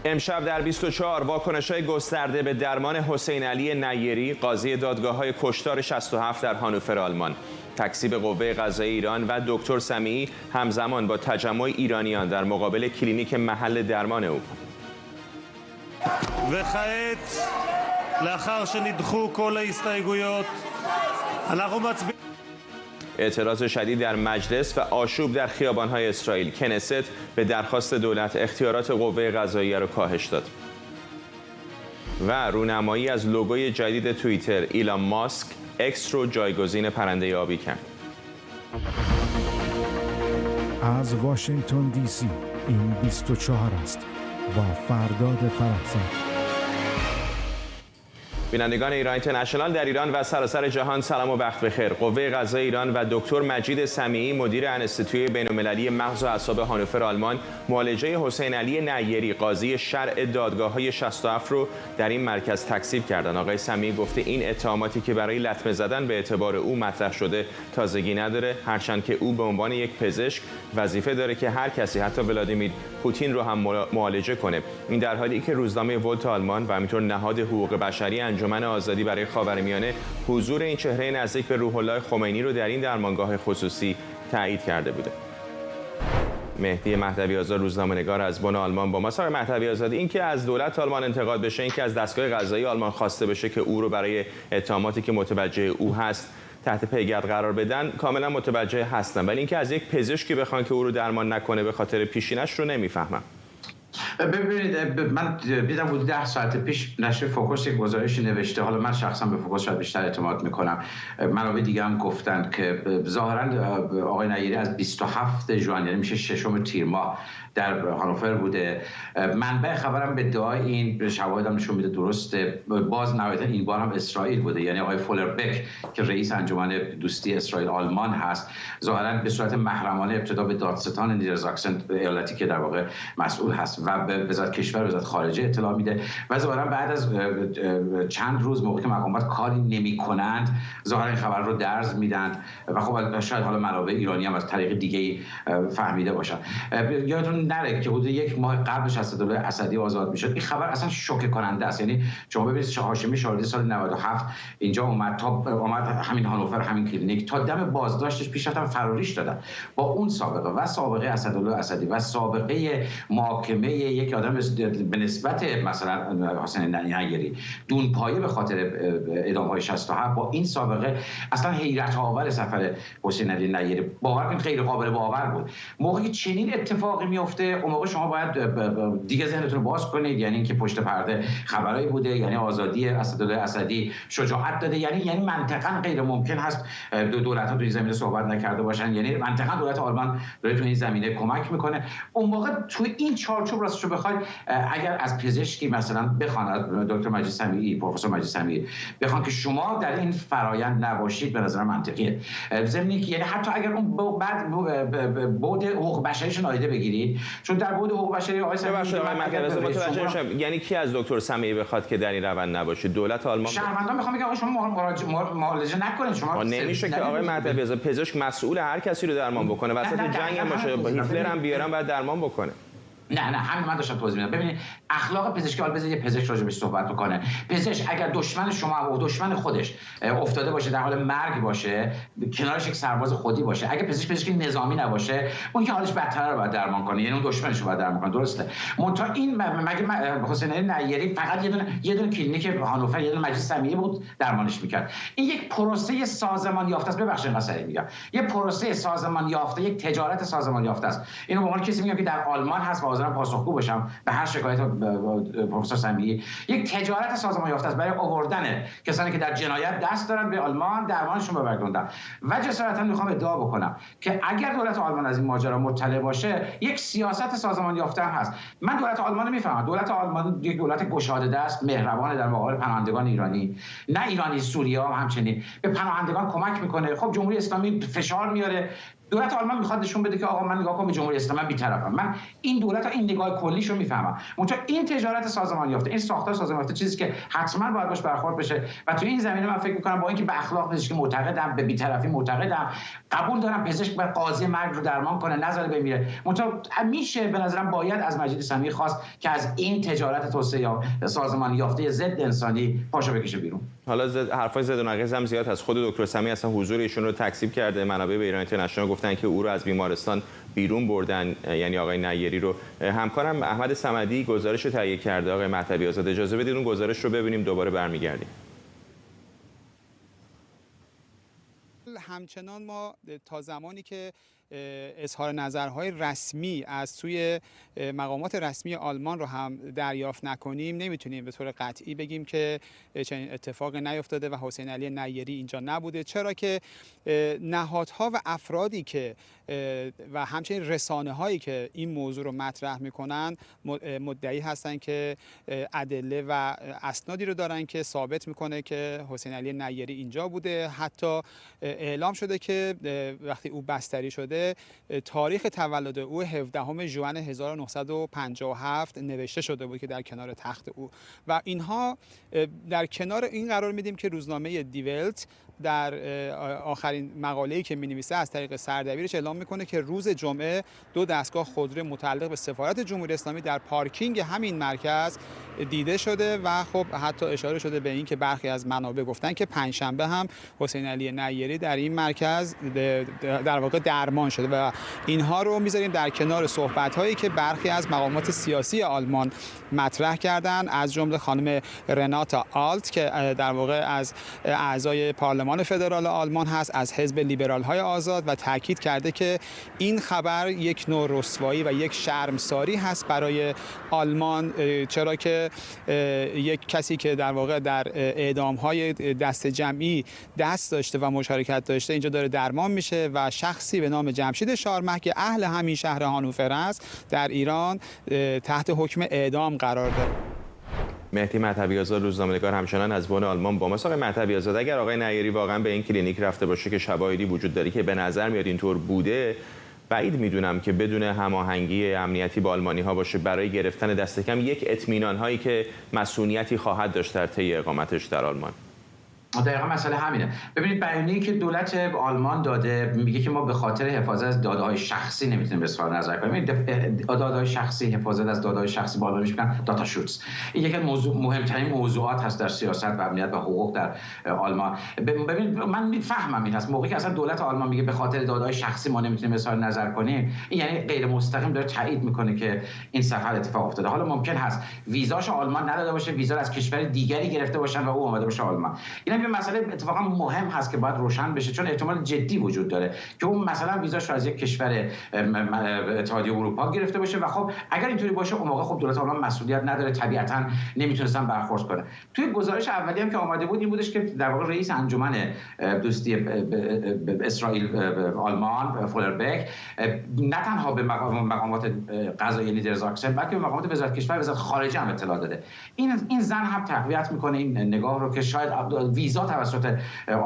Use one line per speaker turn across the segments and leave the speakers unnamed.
امشب در 24 واکنش‌های گسترده به درمان حسین علی نیری، قاضی دادگاه‌های کشتار 67 در هانوفر آلمان. تکذیب قوه قضاییه ایران و دکتر سمیعی همزمان با تجمع ایرانیان در مقابل کلینیک محل درمان او.
וכעת, לאחר שנדחו כל ההסתייגויות, אנחנו מצביעים.
اعتراض شدید در مجلس و آشوب در خیابان‌های اسرائیل. کنست به درخواست دولت اختیارات قوه قضاییه را کاهش داد. و رونمایی از لوگوی جدید توییتر، ایلان ماسک اکس رو جایگزین پرنده آبی کرد.
از واشنگتن دی سی این 24 است با فرداد فرحزاد.
بینندگان ایران اینترنشنال در ایران و سراسر جهان سلام و وقت بخیر. قوه قضاییه ایران و دکتر مجید سمیعی مدیر انستیتوی بین‌المللی مغز و اعصاب هانوفر آلمان معالجه حسین علی نیری قاضی شرع دادگاه‌های 67 رو در این مرکز تکذیب کردند. آقای سمیعی گفته این اتهاماتی که برای لطمه زدن به اعتبار او مطرح شده تازگی نداره، هرچند که او به عنوان یک پزشک وظیفه داره که هر کسی حتی ولادیمیر پوتین رو هم معالجه کنه. این در حالی که روزنامه ولت آلمان و همینطور نهاد حقوق بشری انجمن آزادی برای خاورمیانه حضور این چهره نزدیک به روح الله خمینی رو در این درمانگاه خصوصی تایید کرده بوده. مهدی مهدوی آزاد روزنامه‌نگار از بن آلمان با ما. آقای مهدوی آزاد، این که از دولت آلمان انتقاد بشه، این که از دستگاه قضایی آلمان خواسته بشه که او رو برای اتهاماتی که متوجه او هست تحت پیگرد قرار بدن، کاملا متوجه هستم، ولی اینکه از یک پزشکی بخوان که او رو درمان نکنه به خاطر پیشینش رو نمیفهمم.
ببینید، من دیدم حدود 10 ساعت پیش نشر فوکوس یک گزارشی نوشته. حالا من شخصا به فوکوس شاید بیشتر اعتماد میکنم. منابع دیگه هم گفتن که ظاهرا آقای نیری از 27 ژوئن، یعنی میشه 6 تیر ماه، در هانوفر بوده. منبع خبرم به ادعای این شواهدم نشون میده درسته. باز نهایتا این بار هم اسرائیل بوده، یعنی آقای فولربک که رئیس انجمن دوستی اسرائیل آلمان هست، ظاهرا به صورت محرمانه ابتدا به دادستان نیدرساکسن ایالتی که در واقع مسئول هست و به وزارت کشور، وزارت خارجه اطلاع میده و ظاهرا بعد از چند روز موقعی که مقامات کاری نمی‌کنند ظاهرا این خبر رو درز میدن و خب شاید حالا منابع ایرانی هم از طریق دیگه‌ای فهمیده باشن. یادتون نره که حدود یک ماه قبلش اسدالله اسدی آزاد میشد. این خبر اصلا شوکه کننده است. یعنی شما ببینید هاشمی شاردی سال 97 اینجا اومد، همین هانوفر، همین کلینیک، تا دم بازداشتش پیش رفتن فراریش دادن. با اون سابقه و سابقه اسدالله اسدی و سابقه محاکمه یک آدم به نسبت مثلا حسین نیری دونپایه به خاطر اعدام‌های 67، با این سابقه اصلا حیرت آور سفر حسین علی نیری باور کنید غیر قابل باور بود. موقعی چنین اتفاقی میفته اون موقع شما باید دیگه ذهنتون رو باز کنید، یعنی اینکه پشت پرده خبرایی بوده، یعنی آزادی اسدالله اسدی شجاعت داده، یعنی منطقاً غیر ممکن هست دولت‌ها تو این زمینه صحبت نکرده باشن، یعنی منطقاً دولت آلمان داره تو این زمینه کمک میکنه. اون موقع تو این چارچوب راستش بخواید اگر از پزشکی مثلا بخوان، دکتر مجید سمیعی، پروفسور مجید سمیعی بخوان که شما در این فرایند نباشید، به نظر منطقیه. ضمن که یعنی حتی اگر اون بعد بود حقوق بشریش نادیده بگیرید، چون در بود حقوق بشری آقای سمیعی
یعنی کی از دکتر سمیعی بخواد که در این روند نباشه؟ دولت آلمان.
شهروندان میخوام بگم شما معالجه نکنید. شما
نمیشه که آقای مهدوی پزشک مسئول هر کسی رو درمان بکنه، وسط جنگ باشه، با هیتلر هم بیارن بعد درمان بکنه.
نه همین من داشتم توضیح میدم. ببینید اخلاق پزشکی، حالا بذارید یه پزشک راجع بهش صحبت بکنه. پزشک اگر دشمن شما و دشمن خودش افتاده باشه، در حال مرگ باشه، کنارش یک سرباز خودی باشه، اگه پزشک نظامی نباشه، اون که حالش بدتر رو باید درمان کنه، یعنی اون دشمنش رو باید درمان کنه. درسته. منتها این مگه حسین علی نیری فقط یه دونه کلینیک هانوفر، یه دونه مجید سمیعی بود درمانش میکرد. این یک پروسه سازمان یافته است. ببخشید مثلا میگم یه پروسه سازمان یافته، یک تجارت سازمان یافته است. اینو به عنوان کسی میگم که در آلمان هست و حاضرم پاسخگو باشم به هر شکایت پروفسور سمیعی. یک تجارت سازمان یافته است برای آوردن کسانی که در جنایت دست دارن به آلمان درمانشون ببرگردن. و جسارتا میخوام ادعا بکنم که اگر دولت آلمان از این ماجرا مطلع باشه، یک سیاست سازمان یافته هم هست. من دولت آلمان میفهمم. دولت آلمان یک دولت گشاده دست، مهربان در مقابل پناهندگان ایرانی، نه ایرانی، سوریا هم همچنین به پناهندگان کمک میکنه. خب جمهوری اسلامی فشار میاره، دولت آلمان میخواد نشون بده که آقا من نگاه کنم به جمهوری اسلامی، من بی‌طرفم، من این دولت این نگاه کلیشو میفهمم. منتها این تجارت سازمان یافته، این ساختار سازمان یافته چیزی که حتما باید باش برخورد بشه و تو این زمینه من فکر میکنم با اینکه به اخلاق پزشکی معتقدم، به بی‌طرفی معتقدم، قبول دارم پزشک باید قاضی مرگ رو درمان کنه، نذاره بمیره، منتها میشه به نظرم باید از مجید سمیعی خواست که از این تجارت توسعه یا سازمان یافته ضد انسانی پاشو بکشه بیرون.
حالا حرفای زد و نقیض هم زیاد از خود دکتر سمیعی اصلا حضور ایشون رو تکذیب کرده. منابع به ایران اینترنشنال گفتن که او رو از بیمارستان بیرون بردن، یعنی آقای نیری رو. همکارم احمد صمدی گزارش رو تهیه کرده. آقای مهدوی آزاد اجازه بدید اون گزارش رو ببینیم، دوباره برمیگردیم.
همچنان ما تا زمانی که اظهار نظرهای رسمی از سوی مقامات رسمی آلمان رو هم دریافت نکنیم نمیتونیم به طور قطعی بگیم که چنین اتفاقی نیفتاده و حسین علی نیری اینجا نبوده، چرا که نهادها و افرادی که و همچنین رسانه هایی که این موضوع رو مطرح میکنن مدعی هستن که ادله و اسنادی رو دارن که ثابت میکنه که حسین علی نیری اینجا بوده. حتی اعلام شده که وقتی او بستری شده تاریخ تولد او 17 ژوئن 1957 نوشته شده بود که در کنار تخت او و اینها در کنار این قرار میدیم که روزنامه دیولت در آخرین مقاله‌ای که می‌نویسه از طریق سردبیرش اعلام میکنه که روز جمعه 2 دستگاه خودرو متعلق به سفارت جمهوری اسلامی در پارکینگ همین مرکز دیده شده و خب حتی اشاره شده به این که برخی از منابع گفتن که پنجشنبه هم حسین علی نیری در این مرکز در واقع درمان شده و اینها رو میذاریم در کنار صحبت‌هایی که برخی از مقامات سیاسی آلمان مطرح کردن، از جمله خانم رناتا آلت که در واقع از اعضای پارلمان فدرال آلمان هست، از حزب لیبرال‌های آزاد و تاکید کرده که این خبر یک نوع رسوایی و یک شرمساری هست برای آلمان، چرا که یک کسی که در واقع در اعدام‌های دست جمعی دست داشته و مشارکت داشته اینجا داره درمان میشه و شخصی به نام جمشید شارمح که اهل همین شهر هانوفر است در ایران تحت حکم اعدام قرار داره.
مهدی مهدوی آزاد روزنامه‌نگار همچنان از بن آلمان با ماست. آقای مهدوی آزاد، اگر آقای نیری واقعا به این کلینیک رفته باشه که شواهدی وجود داره که به نظر میاد اینطور بوده، بعید میدونم که بدون هماهنگی امنیتی با آلمانی‌ها باشه برای گرفتن دست کم یک اطمینان هایی که مسئولیتی خواهد داشت در طی اقامتش در آلمان.
دقیقا مسئله همینه. ببینید بیانیه‌ای که دولت آلمان داده میگه که ما به خاطر حفاظت از داده‌های شخصی نمیتونیم اظهار نظر کنیم. داده‌های شخصی، حفاظت از داده‌های شخصی با آلمان میگن داتا شوتس. این یکی از مهمترین موضوعات هست در سیاست و امنیت و حقوق در آلمان. ببینید من میفهمم این هست، موقعی که اصلا دولت آلمان میگه به خاطر داده‌های شخصی ما نمیتونیم اظهار نظر کنیم، این یعنی غیر مستقیم داره تایید میکنه که این سفر اتفاق افتاده. حالا ممکن هست ویزاش آلمان نداده باشه، ویزا از کشور دیگری گرفته باشن و او اومده باشه آلمان. این مسئله اتفاقا مهم هست که باید روشن بشه، چون احتمال جدی وجود داره که اون مثلا ویزاش رو از یک کشور اتحادیه اروپا گرفته باشه و خب اگر اینطوری باشه اون موقع خب دولت آلمان مسئولیت نداره، طبیعتا نمیتونستن برخورد کنه. توی گزارش اولی هم که آمده بود این بودش که در واقع رئیس انجمن دوستی اسرائیل آلمان فولربک نه تنها به مقامات قضایی نیدرزاکسن بلکه به مقامات وزارت کشور وزارت خارجه هم اطلاع داده. این زن هم تقویت میکنه این نگاه رو که شاید ویزا توسط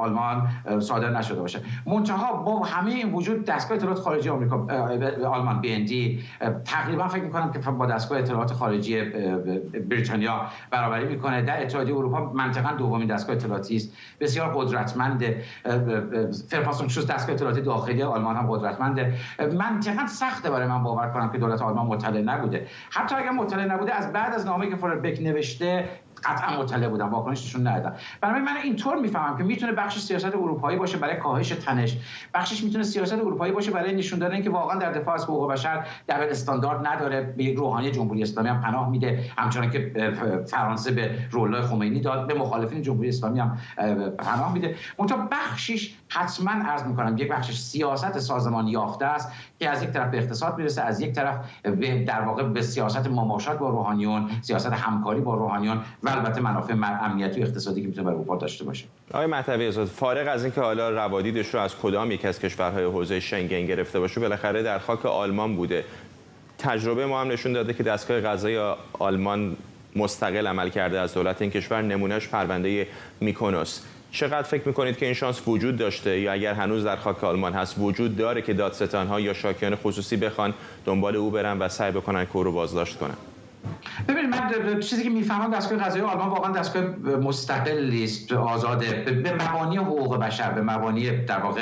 آلمان صادر نشده باشه. منتها با همه این وجود دستگاه اطلاعات خارجی آمریکا آلمان BND تقریبا فکر می‌کنم که با دستگاه اطلاعات خارجی بریتانیا برابری میکنه. در اتحادیه اروپا منطقاً دومین دستگاه اطلاعاتی است، بسیار قدرتمند. فرپاسونشوس دستگاه اطلاعاتی داخلی آلمان هم قدرتمنده. منطقاً سخته برای من باور کنم که دولت آلمان مطلع نبوده. حتی اگر مطلع نبوده از بعد از نامه‌ای که فولربک نوشته قطعا مطلع بودن، واکنششون ندادن. برای من اینطور میفهمم که میتونه بخش سیاست اروپایی باشه برای کاهش تنش، بخشش میتونه سیاست اروپایی باشه برای نشون دادن که واقعا در دفاع از حقوق بشر دبل استاندارد نداره، به یک روحانی جمهوری اسلامی هم پناه میده، همچنان که فرانسه به رولای خمینی داد، به مخالفین جمهوری اسلامی هم پناه میده. منتها بخشش حتما عرض میکنم یک بخشش سیاست سازمان یافته است که از یک طرف به اقتصاد میرسه، از یک طرف در واقع به سیاست مماشات با روحانیون، سیاست همکاری با روحانیون و البته منافع امنیتی و اقتصادی که میتونه برای اروپا داشته باشه.
آقای مهدوی آزاد، فارغ از اینکه حالا روادیدش رو از کدام یک از کشورهای حوزه شنگن گرفته باشه، بالاخره در خاک آلمان بوده. تجربه ما هم نشون داده که دستگاه قضایی آلمان مستقل عمل کرده از دولت این کشور، نمونهش پرونده میکونوس. چقدر فکر میکنید که این شانس وجود داشته یا اگر هنوز در خاک آلمان هست وجود داره که دادستان‌ها یا شاکیان خصوصی بخوان دنبال او برن و سعی بکنن که او رو بازداشت کنن؟
ببینید من چیزی که میفهمم دستگاه قضایی آلمان واقعا دستگاه مستقلی است، آزاده، به مبانی حقوق بشر، به مبانی در واقع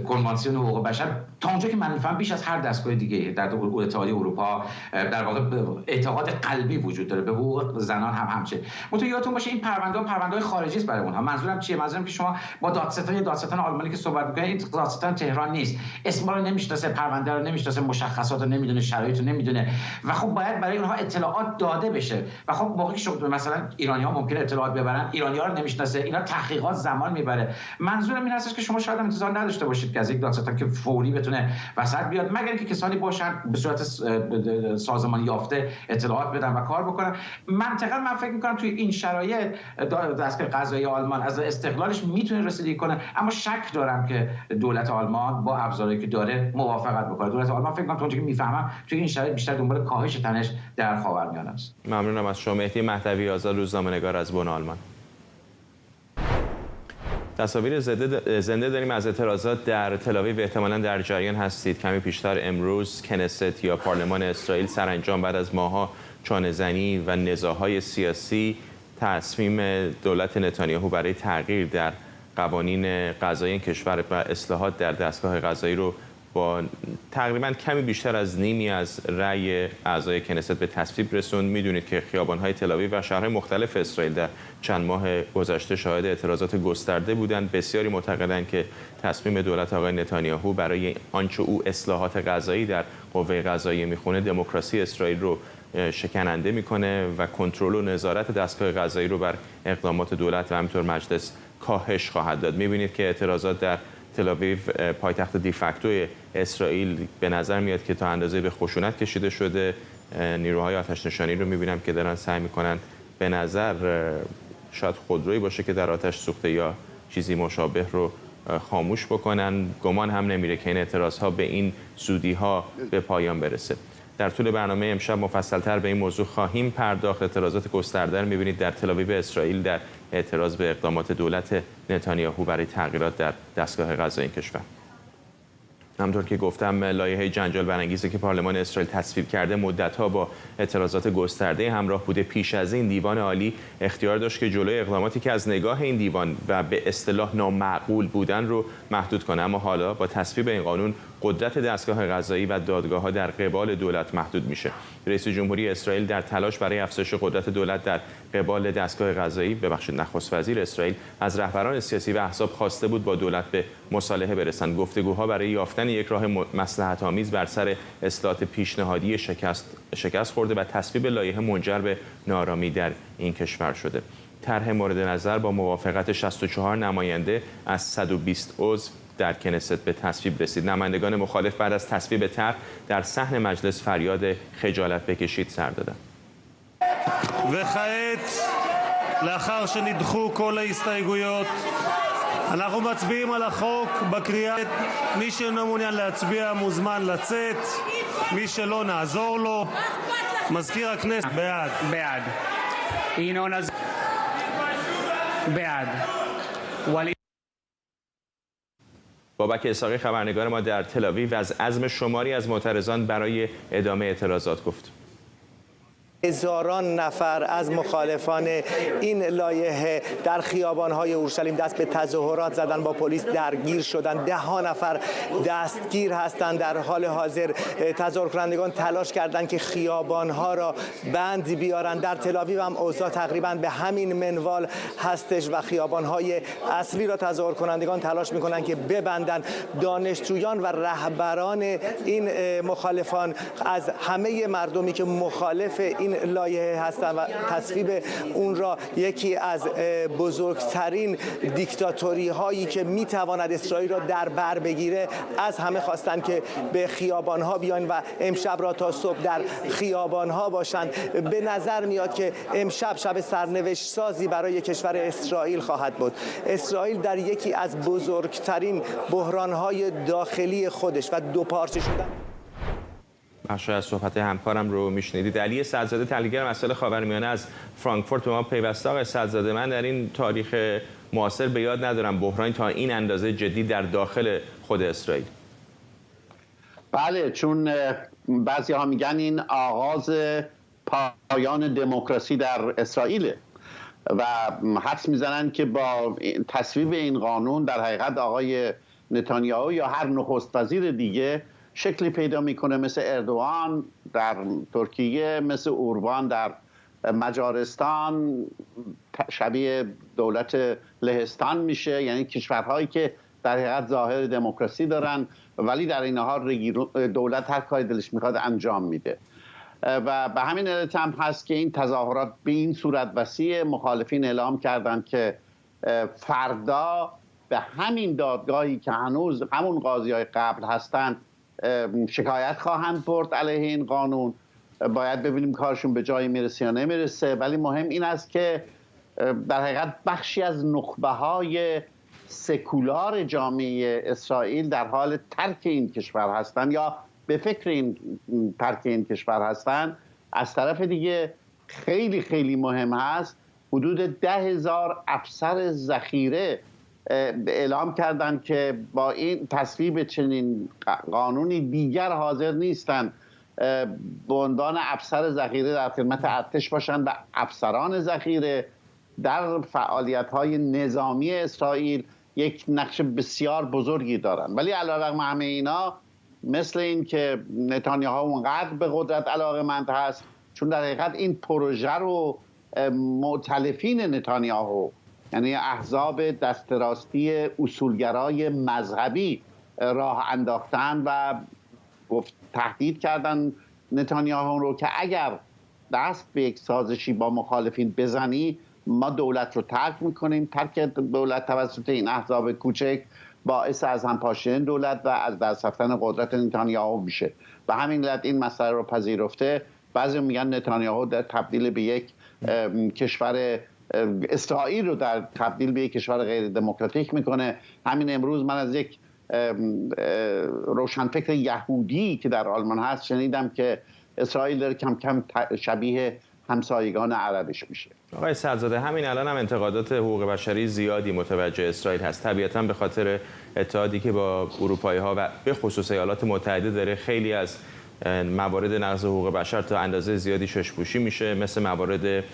کنوانسیون حقوق بشر تا اونجا که من میفهمم بیش از هر دستگاه دیگه در اتحادیه اروپا در واقع اعتقاد قلبی وجود داره به حقوق زنان همچنین. متأ یادتون باشه این پرونده‌های خارجی است برای اونها. منظورم چیه؟ منظورم که شما با دادستان آلمانی که صحبت می‌کنید، این دادستان تهران نیست، اسم رو نمی‌شناسه، پرونده رو نمی‌شناسه، مشخصات رو نمی‌دونه، شرایط رو نمی‌دونه و خب باید برای اونها اطلاعات داده بشه و خب موقعی که مثلا ایرانی‌ها ممکنه اطلاعات ببرن، ایرانی‌ها رو نمی‌شناسه، اینا تحقیقات زمان میبره. منظورم این هستش که شما شاید انتظار نداشته باشید که از یک دادستان که فوری بتونه وسط بیاد، مگر اینکه کسانی باشن به صورت سازمان یافته اطلاعات بدن و کار بکنن. منطقاً من فکر می‌کنم توی این شرایط دستگاه قضایی آلمان از استقلالش میتونه رسیدگی کنه، اما شک دارم که دولت آلمان با ابزاری که داره موافقت بکنه. دولت آلمان فکر کنم تا اونجایی که میفهمم توی این شرایط بیشتر دنبال کاهش تنش در خاورمیانه است.
ممنونم از شما. مهدی مهدوی آزاد، روزنامه‌نگار از بن آلمان. تصاویر زنده داریم از اعتراضات در تل‌آویو، احتمالاً در جریان هستید. کمی پیشتر امروز کنست یا پارلمان اسرائیل سرانجام بعد از ماه‌ها چانه‌زنی و نزاع‌های سیاسی تصمیم دولت نتانیاهو برای تغییر در قوانین قضایی کشور و اصلاحات در دستگاه قضایی رو با تقریباً کمی بیشتر از نیمی از رأی اعضای کنست به تصویب رسوند. میدونید که خیابان‌های تل‌آویو و شهرهای مختلف اسرائیل در چند ماه گذشته شاهد اعتراضات گسترده بودند. بسیاری معتقدند که تصمیم دولت آقای نتانیاهو برای آنچه او اصلاحات قضایی در قوه قضاییه میخونه دموکراسی اسرائیل رو شکننده میکنه و کنترل و نظارت دستگاه قضایی رو بر اقدامات دولت و همینطور مجلس کاهش خواهد داد. میبینید که اعتراضات در تل‌آویو، پایتخت دیفکتو اسرائیل، به نظر میاد که تا اندازه به خشونت کشیده شده. نیروهای آتش نشانی رو میبینم که دارن سعی میکنن، به نظر شاید خودرویی باشه که در آتش سوخته یا چیزی مشابه رو خاموش بکنن. گمان هم نمیره که این اعتراضها به این زودی‌ها به پایان برسه. در طول برنامه امشب مفصل‌تر به این موضوع خواهیم پرداخت. اعتراضات گسترده رو می‌بینید در تل‌آویو اسرائیل در اعتراض به اقدامات دولت نتانیاهو برای تغییرات در دستگاه قضایی کشور. همونطور که گفتم، لایحه جنجال برانگیزی که پارلمان اسرائیل تصویب کرده مدت‌ها با اعتراضات گسترده همراه بوده. پیش از این دیوان عالی اختیار داشت که جلوی اقداماتی که از نگاه این دیوان و به اصطلاح نامعقول بودن رو محدود کنه، اما حالا با تصویب این قانون قدرت دستگاه قضایی و دادگاه‌ها در قبال دولت محدود میشه. رئیس جمهوری اسرائیل در تلاش برای افزایش قدرت دولت در قبال دستگاه قضایی، نخست وزیر اسرائیل از رهبران سیاسی و احزاب خواسته بود با دولت به مصالحه برسند. گفتگوها برای یافتن یک راه مصلحت‌آمیز بر سر اصلاحات پیشنهادی شکست خورده و تصویب لایحه منجر به ناآرامی در این کشور شده. طرح مورد نظر با موافقت 64 نماینده از 120 عضو در کنست به تصویب رسید. נמנדگان مخالف بعد از تصویب طرح در صحن مجلس فریاد خجالت بکشید سر دادند.
וכעת, לאחר שנדחו כל ההסתייגויות, אנחנו מצביעים על החוק בקריאה. מי שאינו מעוניין להצביע מוזמן לצאת. מי שלא, נעזור לו. מזכיר הכנסת, בעד.
בעד. ינון אזולאי. בעד.
بابک اسحاقی خبرنگار ما در تل‌آویو از عزم شماری از معترضان برای ادامه اعتراضات گفت.
هزاران نفر از مخالفان این لایحه در خیابان‌های اورشلیم دست به تظاهرات زدن، با پلیس درگیر شدند. 10 نفر دستگیر هستند. در حال حاضر تظاهر کنندگان تلاش کردند که خیابان‌ها را بند بیارند. در تل‌آویو هم اوضاع تقریباً به همین منوال هستش و خیابان‌های اصلی را تظاهر کنندگان تلاش می‌کنند که ببندند. دانشجویان و رهبران این مخالفان از همه مردمی که مخالف این لایحه هستند و تصویب اون را یکی از بزرگترین دیکتاتوری هایی که میتواند اسرائیل را در بر بگیره، از همه خواستند که به خیابان ها بیان و امشب را تا صبح در خیابان ها باشند. به نظر میاد که امشب شب سرنوشت سازی برای کشور اسرائیل خواهد بود. اسرائیل در یکی از بزرگترین بحران های داخلی خودش و دو پارچه شدن.
بخش از صحبت همکارم رو میشنیدید. علی سعدزاده، تحلیلگر مسائل خاورمیانه از فرانکفورت به ما پیوسته. آقای سعدزاده، من در این تاریخ معاصر به یاد ندارم بحران تا این اندازه جدی در داخل خود اسرائیل.
بله، چون بعضی ها میگن این آغاز پایان دموکراسی در اسرائیل و حدس میزنن که با تصویب این قانون در حقیقت آقای نتانیاهو یا هر نخست وزیر دیگه شکلی پیدا میکنه مثل اردوغان در ترکیه، مثل اوربان در مجارستان، شبیه دولت لهستان میشه، یعنی کشورهایی که در حقیقت ظاهر دموکراسی دارن ولی در این حال دولت هر کاری دلش میخواد انجام میده. و به همین علت هم هست که این تظاهرات به این صورت وسیع. مخالفین اعلام کردند که فردا به همین دادگاهی که هنوز همون قاضی‌های قبل هستند شکایت خواهند برد علیه این قانون. باید ببینیم کارشون به جایی میرسه یا نمیرسه، ولی مهم این است که در حقیقت بخشی از نخبه‌های سکولار جامعه اسرائیل در حال ترک این کشور هستند یا به فکر این ترک این کشور هستند. از طرف دیگه خیلی خیلی مهم هست، حدود 10,000 افسر ذخیره اعلام کردند که با این تصویب چنین قانونی دیگر حاضر نیستند به عنوان افسر ذخیره در خدمت ارتش باشند و افسران ذخیره در فعالیت‌های نظامی اسرائیل یک نقش بسیار بزرگی دارند. ولی علیرغم همه اینا، مثل این که نتانیاهو اونقدر به قدرت علاقه‌مند هست، چون در حقیقت این پروژه رو مؤتلفین نتانیاهو، یعنی احزاب دست راستی اصولگرای مذهبی راه انداختن و تهدید کردن نتانیاهو رو که اگر دست به یک سازشی با مخالفین بزنی ما دولت رو ترک میکنیم. ترک دولت توسط این احزاب کوچک باعث از هم پاشیدن دولت و از دست رفتن قدرت نتانیاهو میشه. و همین علت این مسئله رو پذیرفته. بعضی میگن نتانیاهو در تبدیل به یک کشور اسرائیل رو در تبدیل به یک کشور غیر دموکراتیک میکنه. همین امروز من از یک روشنفکر یهودی که در آلمان هست شنیدم که اسرائیل داره کم کم شبیه همسایگان عربش میشه.
آقای سرزاده، همین الان هم انتقادات حقوق بشری زیادی متوجه اسرائیل هست، طبیعتاً به خاطر اتحادی که با اروپایی‌ها و به خصوص ایالات متحده داره. خیلی از موارد نقض حقوق بشر تا اندازه زیادی شش‌پوشی میشه، مثل موارد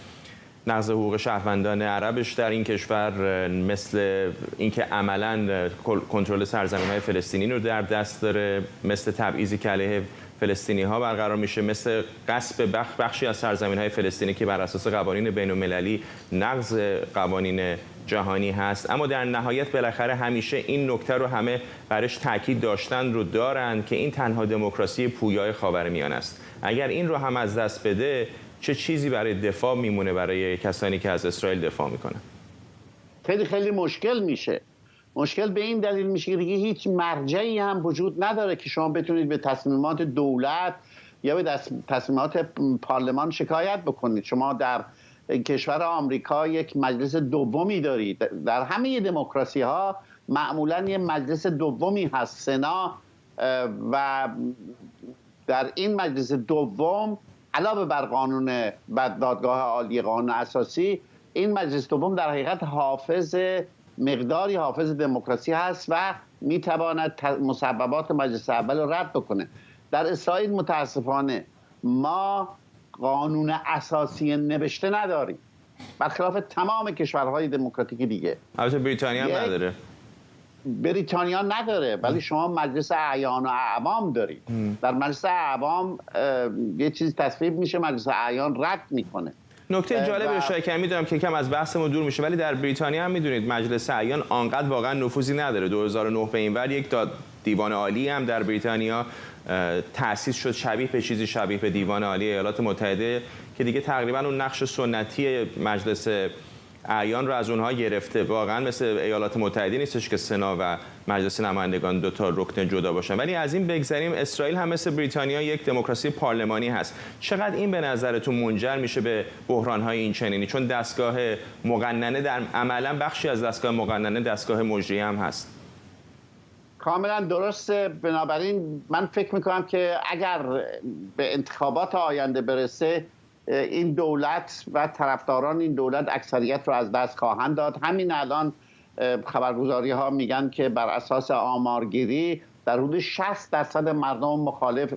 نقض حقوق شهروندان عربش در این کشور، مثل اینکه عملاً کنترل سرزمین‌های فلسطینی رو در دست داره، مثل تبعیضی که علیه فلسطینی‌ها برقرار میشه، مثل غصب بخشی از سرزمین‌های فلسطینی که بر اساس قوانین بین‌المللی نقض قوانین جهانی هست. اما در نهایت بالاخره همیشه این نکته رو همه برش تاکید داشتن رو دارن که این تنها دموکراسی پویای خاورمیانه است. اگر این رو هم از دست بده چه چیزی برای دفاع میمونه برای کسانی که از اسرائیل دفاع میکنن؟
خیلی خیلی مشکل میشه. مشکل به این دلیل میشه که دیگه هیچ مرجعی هم وجود نداره که شما بتونید به تصمیمات دولت یا به تصمیمات پارلمان شکایت بکنید. شما در کشور آمریکا یک مجلس دومی دارید. در همه دموکراسی ها معمولا یک مجلس دومی هست، سنا، و در این مجلس دوم علاوه بر قانون دادگاه عالی قانون اساسی، این مجلس دوم در حقیقت مقداری حافظ دموکراسی هست و میتواند مسببات مجلس اول رو رد بکنه. در اسرائیل متاسفانه ما قانون اساسی نوشته نداریم، برخلاف تمام کشورهای دموکراتیک دیگه.
البته بریتانیا هم نداره.
بریتانیا نداره، ولی شما مجلس اعیان و اعوام دارید. در مجلس اعوام یه چیز تصویب میشه، مجلس اعیان رد میکنه.
نکته جالب اشاره کردم، میدونم که کم از بحثمون دور میشه، ولی در بریتانیا هم میدونید مجلس اعیان آنقدر واقعا نفوذی نداره. 2009 به این ور یک دیوان عالی هم در بریتانیا تأسیس شد، چیزی شبیه به دیوان عالی ایالات متحده، که دیگه تقریبا اون نقش سنتی مجلس اعیان رو از اونها گرفته. واقعا مثل ایالات متحده نیستش که سنا و مجلس نمایندگان دو تا رکن جدا باشن. ولی از این بگذریم، اسرائیل هم مثل بریتانیا یک دموکراسی پارلمانی هست. چقدر این به نظرتون منجر میشه به بحران‌های این چنینی؟ چون دستگاه مقننه در عملا بخشی از دستگاه مقننه دستگاه مجری هم هست.
کاملا درسته. بنابراین من فکر میکنم که اگر به انتخابات آینده برسه، این دولت و طرفداران این دولت اکثریت رو از دست خواهند داد. همین الان خبرگزاری ها میگن که بر اساس آمارگیری در حدود 60%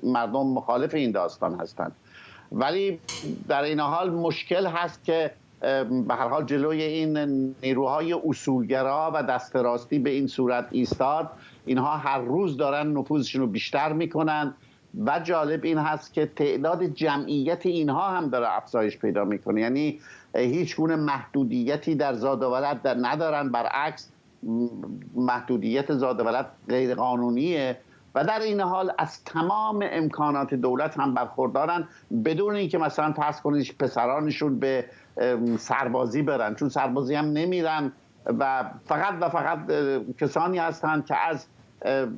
مردم مخالف این داستان هستند. ولی در این حال مشکل هست که به هر حال جلوی این نیروهای اصولگرا و دست راستی به این صورت ایستاد. اینها هر روز دارن نفوذشون رو بیشتر میکنن و جالب این هست که تعداد جمعیت اینها هم داره افزایش پیدا میکنه. یعنی هیچ گونه محدودیتی در زاد و ولد ندارن، برعکس محدودیت زاد و ولد غیر قانونیه و در این حال از تمام امکانات دولت هم برخوردارن، بدون اینکه مثلا فرض کنید پسرانشون به سربازی برن، چون سربازی هم نمیرن و فقط کسانی هستند که از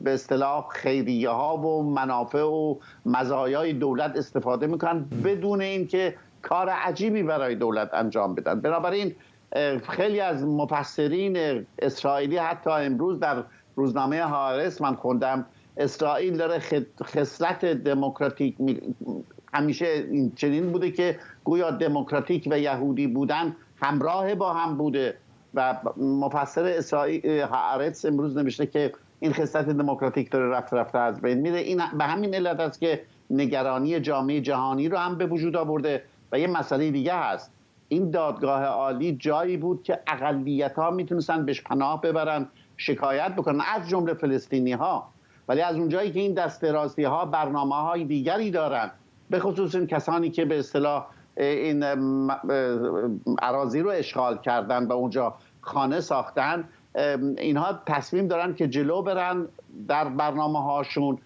به اصطلاح خیریه ها و منافع و مزایای دولت استفاده میکنن بدون اینکه کار عجیبی برای دولت انجام بدن. بنابراین خیلی از مفسرین اسرائیلی حتی امروز در روزنامه هارس من خوندم اسرائیل داره خصلت دموکراتیک همیشه این چنین بوده که گویا دموکراتیک و یهودی بودن همراه با هم بوده و مفسر اسرائیل هارتز امروز نوشته که این خصلت دموکراتیک داره رفته از بین میره. این به همین علت است که نگرانی جامعه جهانی رو هم به وجود آورده و یه مسئله دیگه هست. این دادگاه عالی جایی بود که اقلیت‌ها میتونستن بهش پناه ببرن، شکایت بکنن، از جمله فلسطینی ها. ولی از اونجایی که این دست راستی ها برنامه‌های دیگری دارن، به خصوص این کسانی که به اصطلاح این اراضی رو اشغال کردن و اونجا خانه ساختن، اینها تصمیم دارن که جلو برن در برنامه هاشون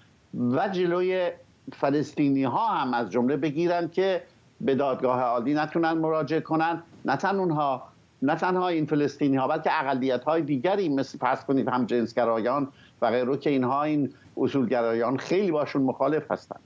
و جلوی فلسطینی ها هم از جمله بگیرن که به دادگاه عالی نتونن مراجعه کنن. نه تنها این فلسطینی ها بلکه اقلیت های دیگری مثل فرض کنید هم جنسگرایان و غیره که اینها این اصولگرایان خیلی باشون مخالف هستند.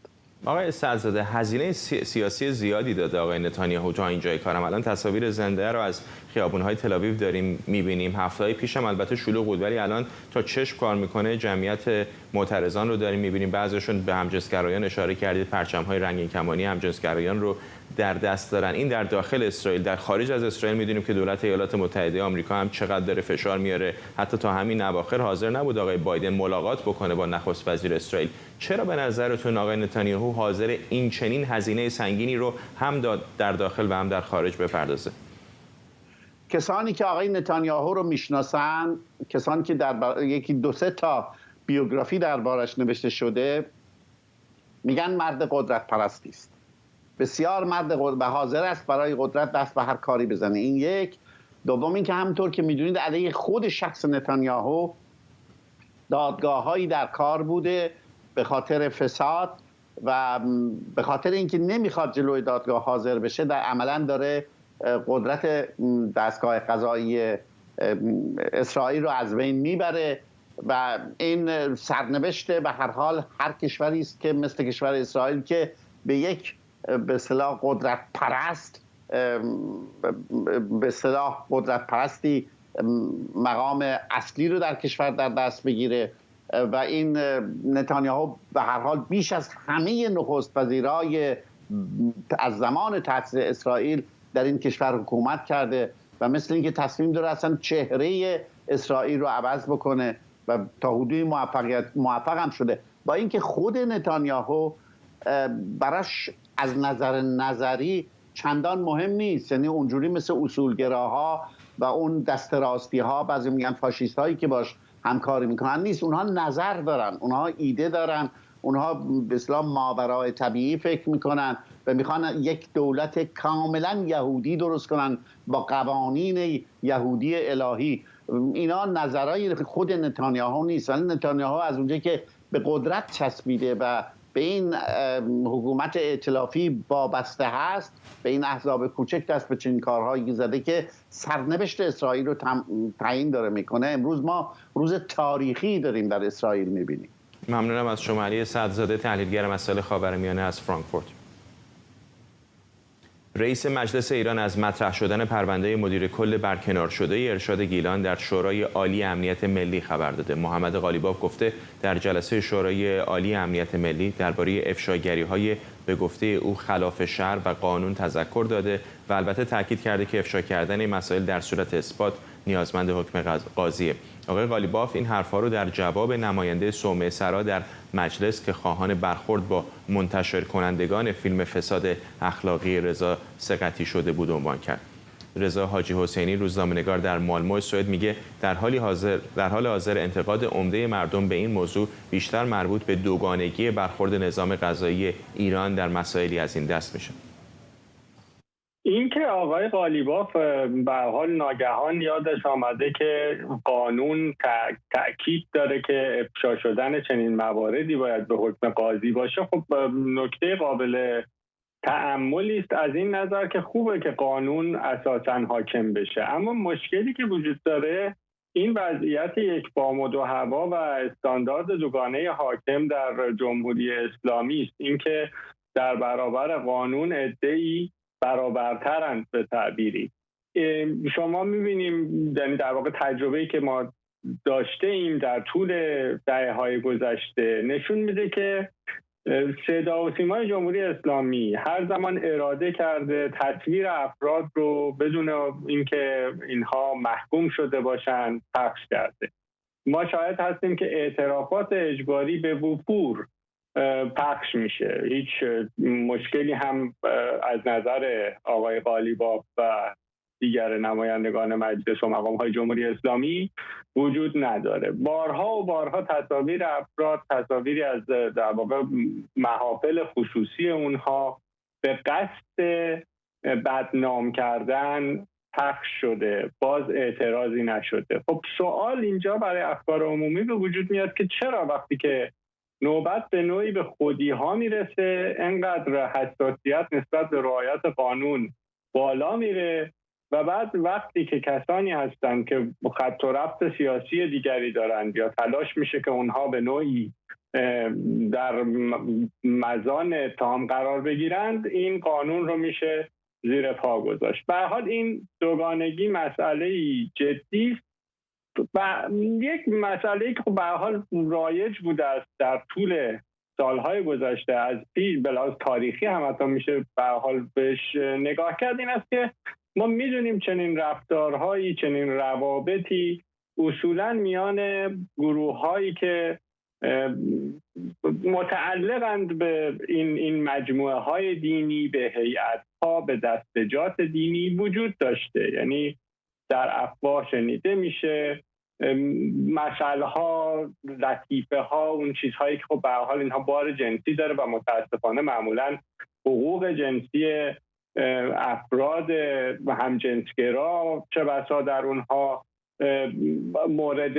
آقای سعدزاده، هزینه سیاسی زیادی داده آقای نتانیاهو تا اینجای کارم. الان تصاویر زنده رو از خیابون‌های تل‌آویو داریم می‌بینیم. هفته‌های پیش هم البته شلوغ بود ولی الان تا چشم کار میکنه جمعیت معترضان رو داریم می‌بینیم. بعضیشون به همجنسگرایان اشاره کردید، پرچم‌های رنگین کمانی همجنسگرایان رو در دست دارن. این در داخل اسرائیل. در خارج از اسرائیل می‌دونیم که دولت ایالات متحده آمریکا هم چقدر داره فشار میاره. حتی تا همین اواخر حاضر نبود آقای بایدن ملاقات بکنه با نخست وزیر اسرائیل. چرا به نظرتون آقای نتانیاهو حاضر این چنین هزینه سنگینی رو هم در داخل و هم در خارج بپردازه؟
کسانی که آقای نتانیاهو رو میشناسن، کسانی که در یکی دو سه تا بیوگرافی دربارش نوشته شده، میگن مرد قدرت پرستی است. بسیار مرد قدرت و حاضر است برای قدرت دست به هر کاری بزنه. این یک. دوم این که همونطور که میدونید علیه خود شخص نتانیاهو دادگاه‌هایی در کار بوده به خاطر فساد و به خاطر اینکه نمیخواد جلوی دادگاه حاضر بشه، در عملاً داره قدرت دستگاه قضایی اسرائیل رو از بین میبره و این سرنوشت به هر حال هر کشوری است که مثل کشور اسرائیل که به یک به اصطلاح قدرت پرستی مقام اصلی رو در کشور در دست بگیره و این نتانیاهو به هر حال بیش از همه نخست وزیرای از زمان تأسیس اسرائیل در این کشور حکومت کرده و مثل اینکه تصمیم داره اصلا چهره اسرائیل رو عوض بکنه و تا حدودی موفق هم شده. با اینکه خود نتانیاهو براش از نظر نظری چندان مهم نیست، یعنی اونجوری مثل اصولگراها و اون دست راستی ها، بعضی میگن فاشیست هایی که باش همکاری میکنن نیست. اونها نظر دارن، اونها ایده دارن، اونها به اصطلاح ماورای طبیعی فکر میکنن و میخوان یک دولت کاملا یهودی درست کنن با قوانین یهودی الهی. اینا نظرهای خود نتانیاهو نیست، ولی نتانیاهو از اونجایی که به قدرت چسبیده و به این حکومت ائتلافی وابسته هست، به این احزاب کوچک دست به چنین کارهایی زده که سرنوشت اسرائیل رو تعیین داره میکنه. امروز ما روز تاریخی داریم در اسرائیل میبینیم.
ممنونم از شما علی سعدزاده، تحلیلگر مسائل خاورمیانه از فرانکفورت. رئیس مجلس ایران از مطرح شدن پرونده مدیر کل برکنار شده ارشاد گیلان در شورای عالی امنیت ملی خبر داده. محمد قالیباف گفته در جلسه شورای عالی امنیت ملی درباره افشاگری‌های به گفته او خلاف شرع و قانون تذکر داده و البته تاکید کرده که افشا کردن این مسائل در صورت اثبات نیازمند حکم قاضیه. آقای قالیباف این حرفا رو در جواب نماینده صومعه سرا در مجلس که خواهان برخورد با منتشر کنندگان فیلم فساد اخلاقی رضا ثقتی شده بود عنوان کرد. رضا حاجی حسینی روزنامه‌نگار در مالمو سوئد میگه در حال حاضر انتقاد عمده مردم به این موضوع بیشتر مربوط به دوگانگی برخورد نظام قضایی ایران در مسائلی از این دست میشه.
این که آقای قالیباف به حال ناگهان یادش آمده که قانون تأکید داره که افشا شدن چنین مواردی باید به حکم قاضی باشه، خب نکته قابل تأملی است از این نظر که خوبه که قانون اساساً حاکم بشه، اما مشکلی که وجود داره این وضعیت یک بام و دو هوا و استاندارد دوگانه حاکم در جمهوری اسلامی است. اینکه در برابر قانون عده‌ای برابرترند به تعبیری. شما می‌بینیم یعنی در واقع تجربه‌ای که ما داشته ایم در طول دهه‌های گذشته نشون میده که صدا و سیمای جمهوری اسلامی هر زمان اراده کرده تصویر افراد رو بدون اینکه اینها محکوم شده باشند پخش کرده. ما شاهد هستیم که اعترافات اجباری به وفور پخش میشه. هیچ مشکلی هم از نظر آقای قالیباف و دیگر نمایندگان مجلس و مقام‌های جمهوری اسلامی وجود نداره. بارها و بارها تصاویر افراد، تصاویری از در واقع محافل خصوصی اونها به قصد بدنام کردن پخش شده، باز اعتراضی نشده. خب سوال اینجا برای افکار عمومی به وجود میاد که چرا وقتی که نوبت به نوعی به خودی ها میرسه انقدر حساسیت نسبت به رعایت قانون بالا میره و بعد وقتی که کسانی هستند که خط و ربط سیاسی دیگری دارند یا تلاش میشه که اونها به نوعی در مزان اتهام قرار بگیرند، این قانون رو میشه زیر پا گذاشت. به هر حال این دوگانگی مسئله جدی است و یک مسئله که به هر حال رایج بوده است در طول سالهای گذشته از پیش به لحاظ تاریخی هم حتی میشه به هر حال بهش نگاه کرد، این است که ما میدونیم چنین رفتارهایی، چنین روابطی اصولا میان گروه‌هایی که متعلقند به این مجموعه های دینی، به هیئت‌ها، به دستجات دینی وجود داشته. یعنی در افواه شنیده میشه مثل‌ها، لطیفه‌ها، اون چیزهایی که خب به هر حال اینها بار جنسی داره و متاسفانه معمولاً حقوق جنسی افراد همجنسگرا چه بسا در اونها مورد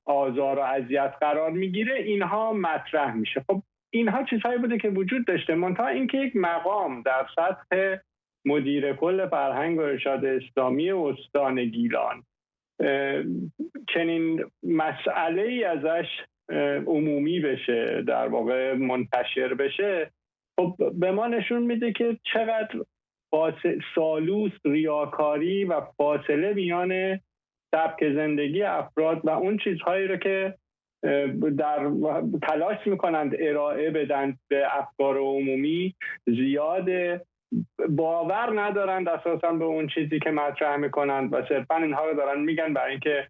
آزار و اذیت قرار میگیره، اینها مطرح میشه. خب اینها چیزهایی بوده که وجود داشته، منتها اینکه یک مقام در سطح مدیر کل فرهنگ و ارشاد اسلامی استان گیلان چنین مسئله‌ای ازش عمومی بشه، در واقع منتشر بشه، خب به ما نشون میده که چقدر سالوس، ریاکاری و فاصله میان سبک زندگی افراد و اون چیزهایی رو که در تلاش میکنند ارائه بدن به افکار عمومی زیاده، باور ندارند اساسا به اون چیزی که مطرح میکنند و صرفا اینها رو دارن میگن برای اینکه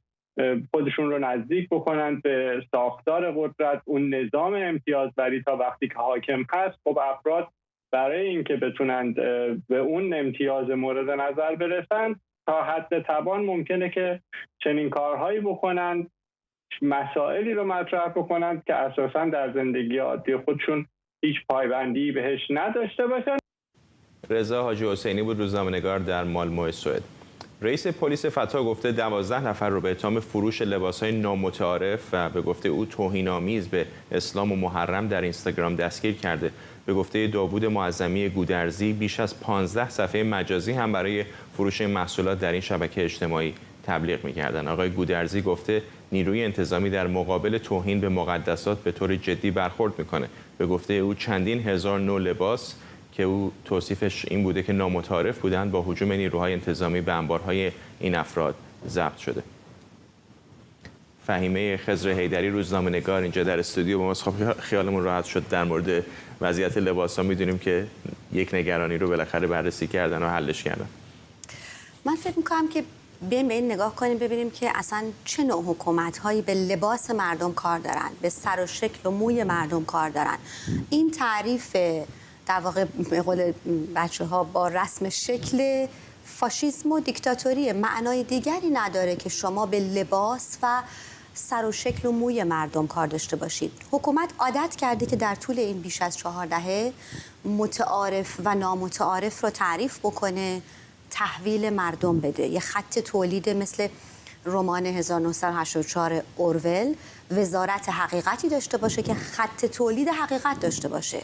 خودشون رو نزدیک بکنند به ساختار قدرت، اون نظام امتیازبری تا وقتی که حاکم هست. خب افراد برای اینکه بتونند به اون امتیاز مورد نظر برسند تا حد توان ممکنه که چنین کارهایی بکنند، مسائلی رو مطرح بکنند که اساساً در زندگی عادی خودشون هیچ پایبندی بهش نداشته باشند.
رضا حاجی حسینی بود، روزنامه‌نگار در مالمو سوئد. رئیس پلیس فتا گفته 12 نفر رو به اتهام فروش لباس‌های نامتعارف و به گفته او توهین‌آمیز به اسلام و محرم در اینستاگرام دستگیر کرده. به گفته داوود معظمی گودرزی بیش از 15 صفحه مجازی هم برای فروش محصولات در این شبکه اجتماعی تبلیغ می‌کردند. آقای گودرزی گفته نیروی انتظامی در مقابل توهین به مقدسات به طور جدی برخورد می‌کنه. به گفته او چندین هزار نوع لباس که او توصیفش این بوده که نامتعارف بودند با هجوم نیروهای انتظامی به انبارهای این افراد ضبط شده. فهیمه خضر حیدری روزنامه‌نگار اینجا در استودیو با ماست. خب خیالمون راحت شد در مورد وضعیت لباس‌ها. می‌دونیم که یک نگرانی رو بالاخره بررسی کردن و حلش کردن.
من فکر می‌کنم که بیایم به این نگاه کنیم ببینیم که اصلا چه نوع حکومت‌هایی به لباس مردم کار دارن، به سر و شکل و موی مردم کار دارن. این تعریف در واقع به قول بچه‌ها با رسم شکل فاشیسم و دیکتاتوری معنای دیگری نداره که شما به لباس و سر و شکل و موی مردم کار داشته باشید. حکومت عادت کرده که در طول این بیش از 4 دهه متعارف و نامتعارف رو تعریف بکنه، تحویل مردم بده. یه خط تولید مثل رمان 1984 اورول، وزارت حقیقتی داشته باشه که خط تولید حقیقت داشته باشه،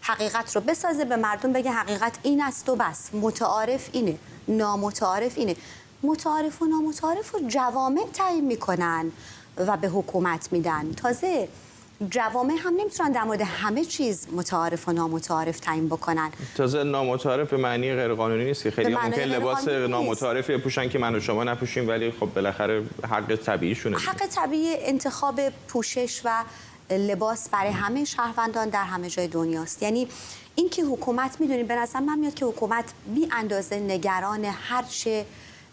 حقیقت رو بسازه، به مردم بگه حقیقت این است و بس، متعارف اینه، نامتعارف اینه. متعارف و نامتعارف رو جوامع تعیین میکنن و به حکومت میدن. تازه جوامع هم نمیتونن در مورد همه چیز متعارف و نامتعارف تعیین بکنن.
تازه نامتعارف به معنی غیرقانونی نیست که خیلی ممکن لباس نامتعارف بپوشن که من و شما نپوشیم، ولی خب بالاخره حق طبیعیشونه.
حق طبیعی انتخاب پوشش و لباس برای همه شهروندان در همه جای دنیاست. یعنی اینکه حکومت میدونیم به نظر من میاد که حکومت بی اندازه نگران هرچه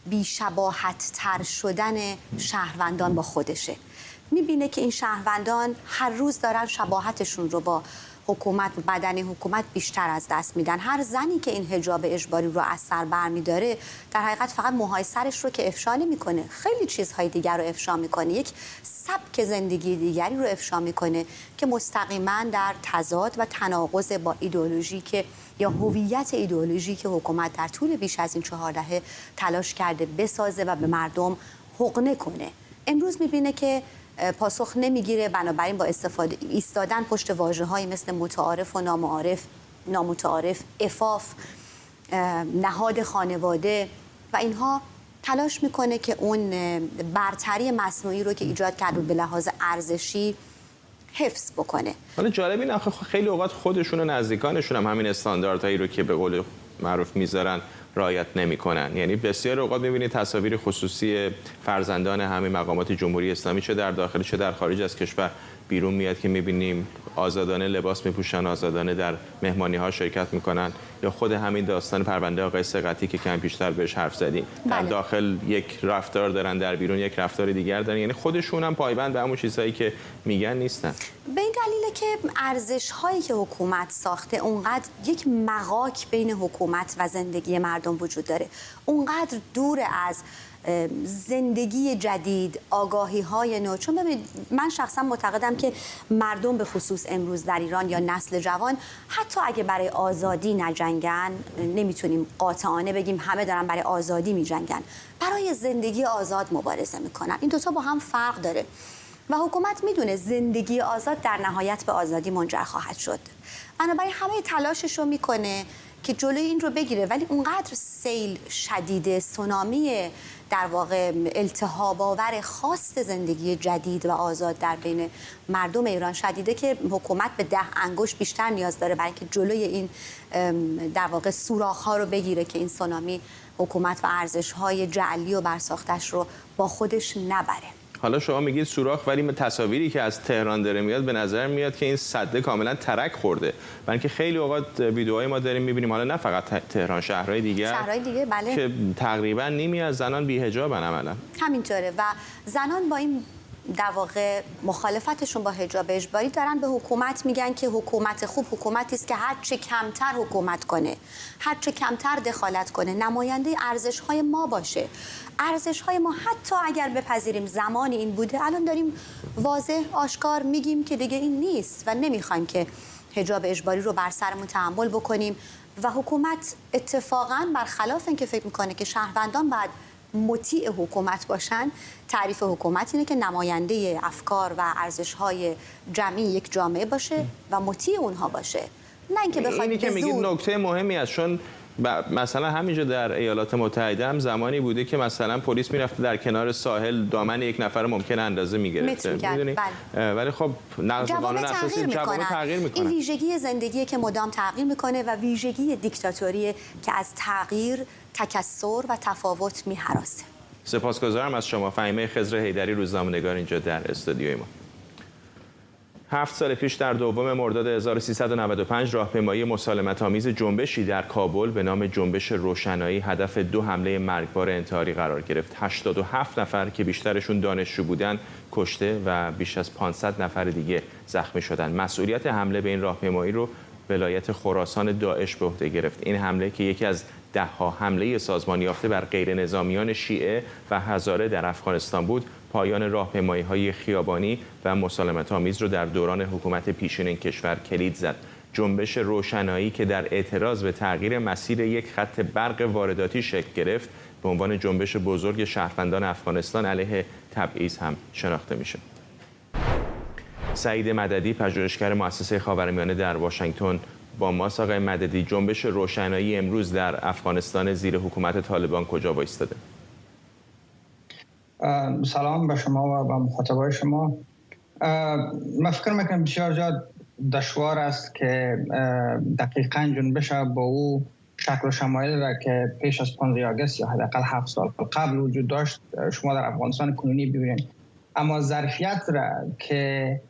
بی‌شباهت تر شدن شهروندان با خودشه. میبینه که این شهروندان هر روز دارن شباهتشون رو با حکومت و بدن حکومت بیشتر از دست میدن. هر زنی که این حجاب اجباری رو از سر برمیداره در حقیقت فقط موهای سرش رو که افشا نمیکنه، خیلی چیزهای دیگر رو افشا میکنه، یک سبک زندگی دیگری رو افشا میکنه که مستقیما در تضاد و تناقض با ایدئولوژی که یا هویت ایدئولوژی که حکومت در طول بیش از این 4 دهه تلاش کرده بسازه و به مردم حقنه کنه. امروز میبینه که پاسخ نمیگیره، بنابراین با استفاده ایستادن پشت واژه‌هایی مثل متعارف و نامتعارف، عفاف، نهاد خانواده و اینها تلاش میکنه که اون برتری مصنوعی رو که ایجاد کرده به لحاظ ارزشی حفظ بکنه.
حالا جالب اینه آخه خیلی اوقات خودشون و نزدیکانشون هم همین استانداردهایی رو که به قول معروف میذارن رعایت نمی‌کنن. یعنی بسیار اوقات می‌بینید تصاویر خصوصی فرزندان همه مقامات جمهوری اسلامی چه در داخل چه در خارج از کشور بیرون میاد که می‌بینیم آزادانه لباس می‌پوشن، آزادانه در مهمانی‌ها شرکت می‌کنن، یا خود همین داستان پرونده آقای ثقتی که کم پیشتر بهش حرف زدیم. در داخل یک رفتار دارن، در بیرون یک رفتار دیگر دارن. یعنی خودشون هم پایبند به همون چیزایی که میگن نیستن.
به این دلیله که ارزش‌هایی که حکومت ساخته اونقدر یک مغاک بین حکومت و زندگی مردم وجود داره، اونقدر دور از زندگی جدید، آگاهی‌های نو. چون ببینید من شخصا معتقدم که مردم به خصوص امروز در ایران یا نسل جوان حتی اگه برای آزادی نجنگن، نمیتونیم قاطعانه بگیم همه دارن برای آزادی میجنگن، برای زندگی آزاد مبارزه میکنن. این دوتا با هم فرق داره و حکومت میدونه زندگی آزاد در نهایت به آزادی منجر خواهد شد. بنابراین همه تلاشش رو میکنه که جلوی این رو بگیره، ولی اونقدر سیل شدید، سونامی در واقع التهاب آور خواست زندگی جدید و آزاد در بین مردم ایران شدیده که حکومت به 10 انگشت بیشتر نیاز داره برای اینکه جلوی این در واقع سوراخ‌ها رو بگیره که این سونامی حکومت و ارزش‌های جعلی و برساختش رو با خودش نبره.
حالا شما میگید سوراخ، ولی تصاویری که از تهران داره میاد به نظر میاد که این سده کاملا ترک خورده. برای اینکه خیلی اوقات ویدیوهای ما داریم میبینیم، حالا نه فقط تهران، شهرهای دیگه
بله،
که تقریبا نیمی از زنان بی‌حجابن عملا.
همینطوره و زنان با این در واقع مخالفتشون با حجاب اجباری دارن به حکومت میگن که حکومت خوب حکومتی است که هر چه کمتر حکومت کنه، هر چه کمتر دخالت کنه، نماینده ارزش‌های ما باشه. ارزش‌های ما حتی اگر بپذیریم زمانی این بوده، الان داریم واضح آشکار میگیم که دیگه این نیست و نمیخوایم که حجاب اجباری رو بر سرمون تحمل بکنیم و حکومت اتفاقاً برخلاف اینکه فکر میکنه که شهروندان باید مطیع حکومت باشن، تعریف حکومت اینه که نماینده افکار و ارزش‌های جمعی یک جامعه باشه و مطیع اونها باشه، نه اینکه بخواد
اینی که میگید نکته مهمی است. چون مثلا همینجا در ایالات متحده هم زمانی بوده که مثلا پلیس میرفته در کنار ساحل دامن یک نفر ممکن اندازه میگرفته، میدونی؟ ولی خب نقض قانون اساسی جوامع تغییر میکنه.
این ویژگی زندگی که مدام تغییر میکنه و ویژگی دیکتاتوری که از تغییر، تکثر و تفاوت میهراسه.
سپاسگزارم از شما. فهیمه خضر حیدری، روزنامه‌نگار اینجا در استودیوی ما. 7 سال پیش در 2 مرداد 1395 راهپیمایی مسالمت‌آمیز جنبشی در کابل به نام جنبش روشنایی هدف 2 حمله مرگبار انتحاری قرار گرفت. 87 نفر که بیشترشون دانشجو بودند کشته و بیش از 500 نفر دیگه زخمی شدند. مسئولیت حمله به این راهپیمایی رو ولایت خراسان داعش به عهده گرفت. این حمله که یکی از 10 حمله سازمان یافته بر غیر نظامیان شیعه و هزاره در افغانستان بود، پایان راهپیمایی‌های خیابانی و مسالمت‌آمیز رو در دوران حکومت پیشین این کشور کلید زد. جنبش روشنایی که در اعتراض به تغییر مسیر یک خط برق وارداتی شکل گرفت، به عنوان جنبش بزرگ شهروندان افغانستان علیه تبعیض هم شناخته میشه. سعید مددی، پژوهشگر مؤسسه خاورمیانه در واشنگتن با ماست. آقای مددی، جنبش روشنایی امروز در افغانستان زیر حکومت طالبان کجا وایستاده؟
سلام به شما و به مخاطبای شما. من فکر میکنم بسیار زیاد دشوار است که دقیقاً جنبش با او شکل و شمایل را که پیش از 15 آگوست یا حداقل 7 سال قبل وجود داشت شما در افغانستان کنونی ببینید. اما ظرفیت را که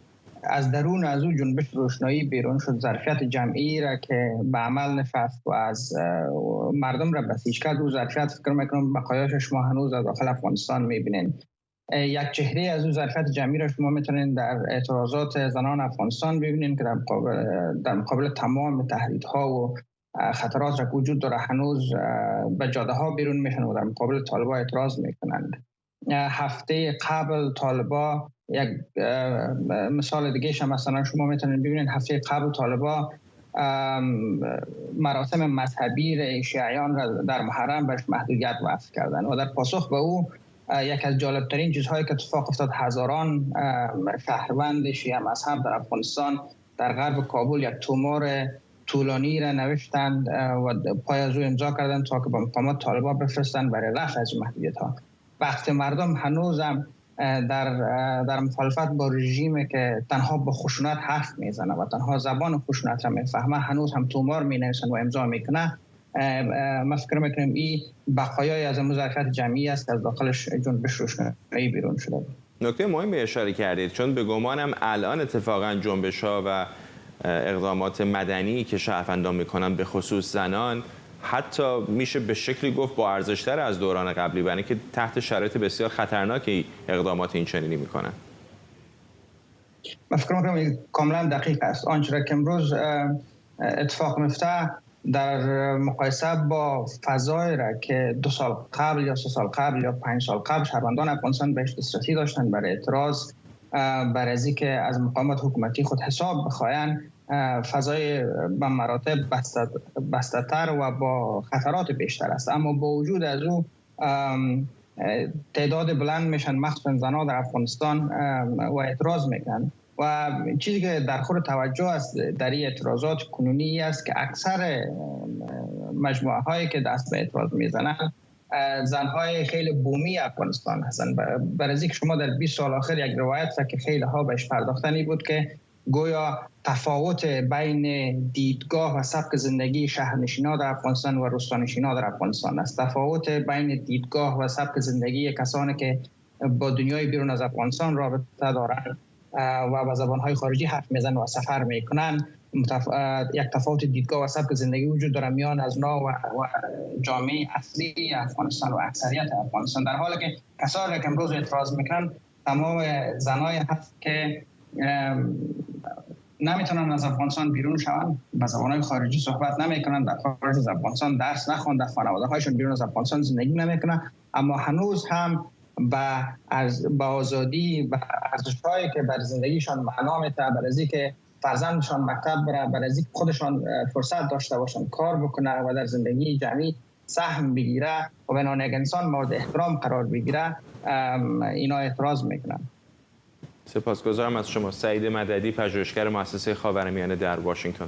از درون از او جنبش روشنایی بیرون شد، ظرفیت جمعی را که به عمل نشست و از مردم را بسیج کرد، او ظرفیت فکر میکنم بقایاش شما هنوز از داخل افغانستان میبینید. یک چهره از او ظرفیت جمعی را شما میتونید در اعتراضات زنان افغانستان ببینید که در مقابل تمام تهدیدها و خطرات را که وجود داره هنوز به جاده ها بیرون میشن و در مقابل طالبا اعتراض میکنند. هفته قبل طالبا، یک مثال دیگه شما مثلا شما میتونید ببینید هفته قبل طالبا مراسم مذهبی شیعیان را در محرم بهش محدودیت وضع کردن و در پاسخ به او یک از جالبترین چیزهایی که اتفاق افتاد، هزاران شهروند شیعه مذهب در افغانستان در غرب کابل یک تومار طولانی را نوشتند و پای از او امضا کردند تا که به مقامات طالبا بفرستند برای رفع از محدودیت ها. وقتی مردم هنوزم در مخالفت با رژیمی که تنها با خشونت حرف میزنه و تنها زبان خشونت را میفهمه هنوز هم تومار مینویسن و امضا میکنه، من فکر میکنم این بقایای از ظرفیت جمعی است که از داخلش جنبش روشنایی بیرون شده.
نکته مهمی اشاره کردید، چون به گمانم الان اتفاقا جنبش‌ها و اقدامات مدنی که شهروندان میکنن به خصوص زنان حتی میشه به شکلی گفت با ارزش‌تر از دوران قبلی، برای اینکه تحت شرایط بسیار خطرناکی اقدامات این چنینی میکنن.
من فکر میکنم کاملا دقیق است. آنچه را که امروز اتفاق میفته در مقایسه با فضایی را که 2 سال قبل یا 3 سال قبل یا 5 سال قبل شهروندان افغانستان بهش دسترسی داشتن برای اعتراض، برای از اینکه از مقامات حکومتی خود حساب بخواین، فضای به مراتب بسته‌تر و با خطرات بیشتر است. اما با وجود از او تعداد بلند میشن مخصوصا زنان در افغانستان و اعتراض میکنن و چیزی که در خور توجه است در این اعتراضات کنونی است که اکثر مجموعه هایی که دست به اعتراض میزنن زنهای خیلی بومی افغانستان هستند. برای اینکه شما در 20 سال آخر یک روایت که خیلی ها بهش پرداختنی بود که گویا تفاوت بین دیدگاه و سبک زندگی شهرنشینان در افغانستان و روستانشینان در افغانستان است. تفاوت بین دیدگاه و سبک زندگی کسانی که با دنیای بیرون از افغانستان رابطه دارند و با زبانهای خارجی حرف میزنند و سفر میکنند، یک تفاوت دیدگاه و سبک زندگی وجود داره میان از نوع و جامعه اصلی افغانستان و اکثریت افغانستان، در حالی که کسانی که امروز اعتراض میکنن تمام زنای هست که نمیتونن از افغانستان بیرون شوند، با زبانهای خارجی صحبت نمیکنن، در خارج از افغانستان درس نخوندن، خانواده هایشون بیرون از افغانستان زندگی نمیکنن، اما هنوز هم با آزادی و ارزش‌هایی که بر زندگیشان معنا میده، برای اینکه فرزندشان مکتب بره، برای اینکه خودشان فرصت داشته باشن کار بکنه و در زندگی جمعی سهم بگیره و به عنوان یک انسان مورد احترام قرار بگیره، اینا اعتراض میکنن.
سپاسگزارم از شما. سعید مددی، پژوهشگر مؤسسه خاورمیانه در واشنگتن.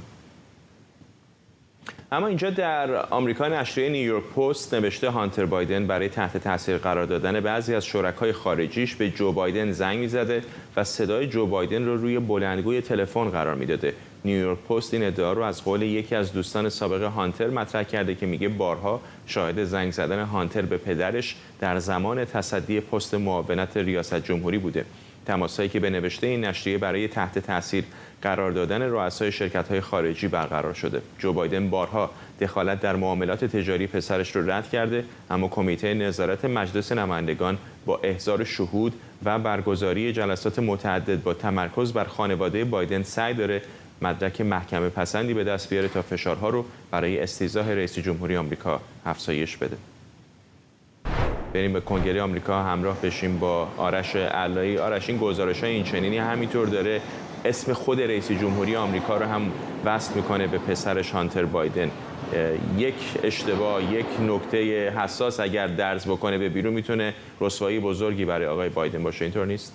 اما اینجا در آمریکا نشریه نیویورک پست نوشته هانتر بایدن برای تحت تاثیر قرار دادن بعضی از شرکای خارجیش به جو بایدن زنگ می‌زده و صدای جو بایدن رو روی بلندگوی تلفن قرار میداده. نیویورک پست این ادعا رو از قول یکی از دوستان سابق هانتر مطرح کرده که میگه بارها شاهد زنگ زدن هانتر به پدرش در زمان تصدی پست معاونت ریاست جمهوری بوده. تماسایی که به نوشته این نشریه برای تحت تاثیر قرار دادن رؤسای شرکت‌های خارجی برقرار شده. جو بایدن بارها دخالت در معاملات تجاری پسرش رو رد کرده، اما کمیته نظارت مجلس نمایندگان با احضار شهود و برگزاری جلسات متعدد با تمرکز بر خانواده بایدن سعی داره مدرک محکمه پسندی به دست بیاره تا فشارها رو برای استیضاح رئیس جمهوری آمریکا افزایش بده. بریم به کنگره آمریکا همراه بشیم با آرش علایی. آرش، این گزارش‌های این چنینی همینطور داره اسم خود رئیس جمهوری آمریکا رو هم وصل میکنه به پسرش هانتر بایدن. یک اشتباه، یک نکته حساس اگر درز بکنه به بیرون میتونه رسوایی بزرگی برای آقای بایدن باشه، اینطور نیست؟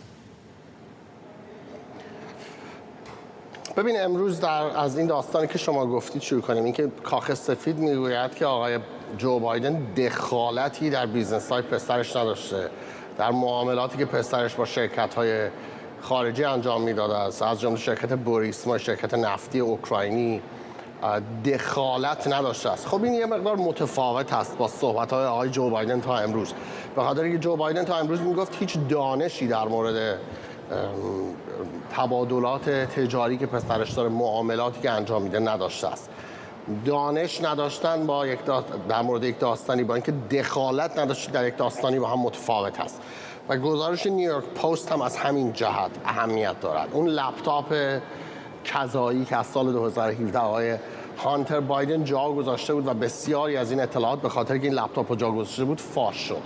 ببین امروز از این داستانی که شما گفتید شروع کنیم. اینکه کاخ سفید میگوید که آقای جو بایدن دخالتی در بیزنس‌های پسرش نداشته، در معاملاتی که پسرش با شرکت‌های خارجی انجام میداده است، از جمله شرکت بوریسما، شرکت نفتی اوکراینی، دخالت نداشته است. خب این یه مقدار متفاوت است با صحبت‌های آقای جو بایدن تا امروز، به خاطر اینکه جو بایدن تا امروز میگفت هیچ دانشی در مورد تبادلات تجاری که پسرش داره، معاملاتی که انجام میده نداشته است. دانش نداشتن با در مورد یک داستانی با اینکه دخالت نداشت در یک داستانی با هم متفاوت است. و گزارش نیویورک پست هم از همین جهت اهمیت دارد. اون لپتاپ کذایی که از سال 2017 آقای هانتر بایدن جا گذاشته بود و بسیاری از این اطلاعات به خاطر که این لپتاپ رو جا گذاشته بود فاش شد.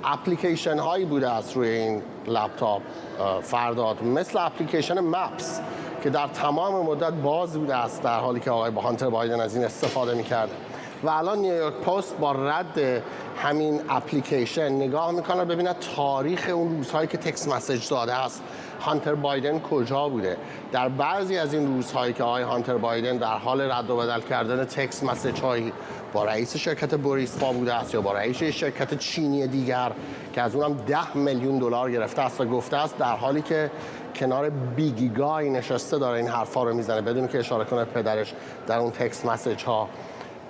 اپلیکیشن هایی بوده است روی این لپتاپ فرداد، مثل اپلیکیشن مپس که در تمام مدت باز بوده است در حالی که آقای هانتر بایدن از این استفاده می‌کرد. و الان نیویورک پست با رد همین اپلیکیشن نگاه میکنه ببینه تاریخ اون روزهایی که تکست مسیج داده است هانتر بایدن کجا بوده. در بعضی از این روزهایی که آقای هانتر بایدن در حال رد و بدل کردن تکست مسیج هایی با رئیس شرکت بوریسما بوده است یا با رئیس شرکت چینی دیگر که از اونم 10 میلیون دلار گرفته است و گفته است در حالی که کنار بیگیگای نشسته داره این حرفا رو میزنه بدون که اشاره کنه پدرش در اون تکست مسیج ها.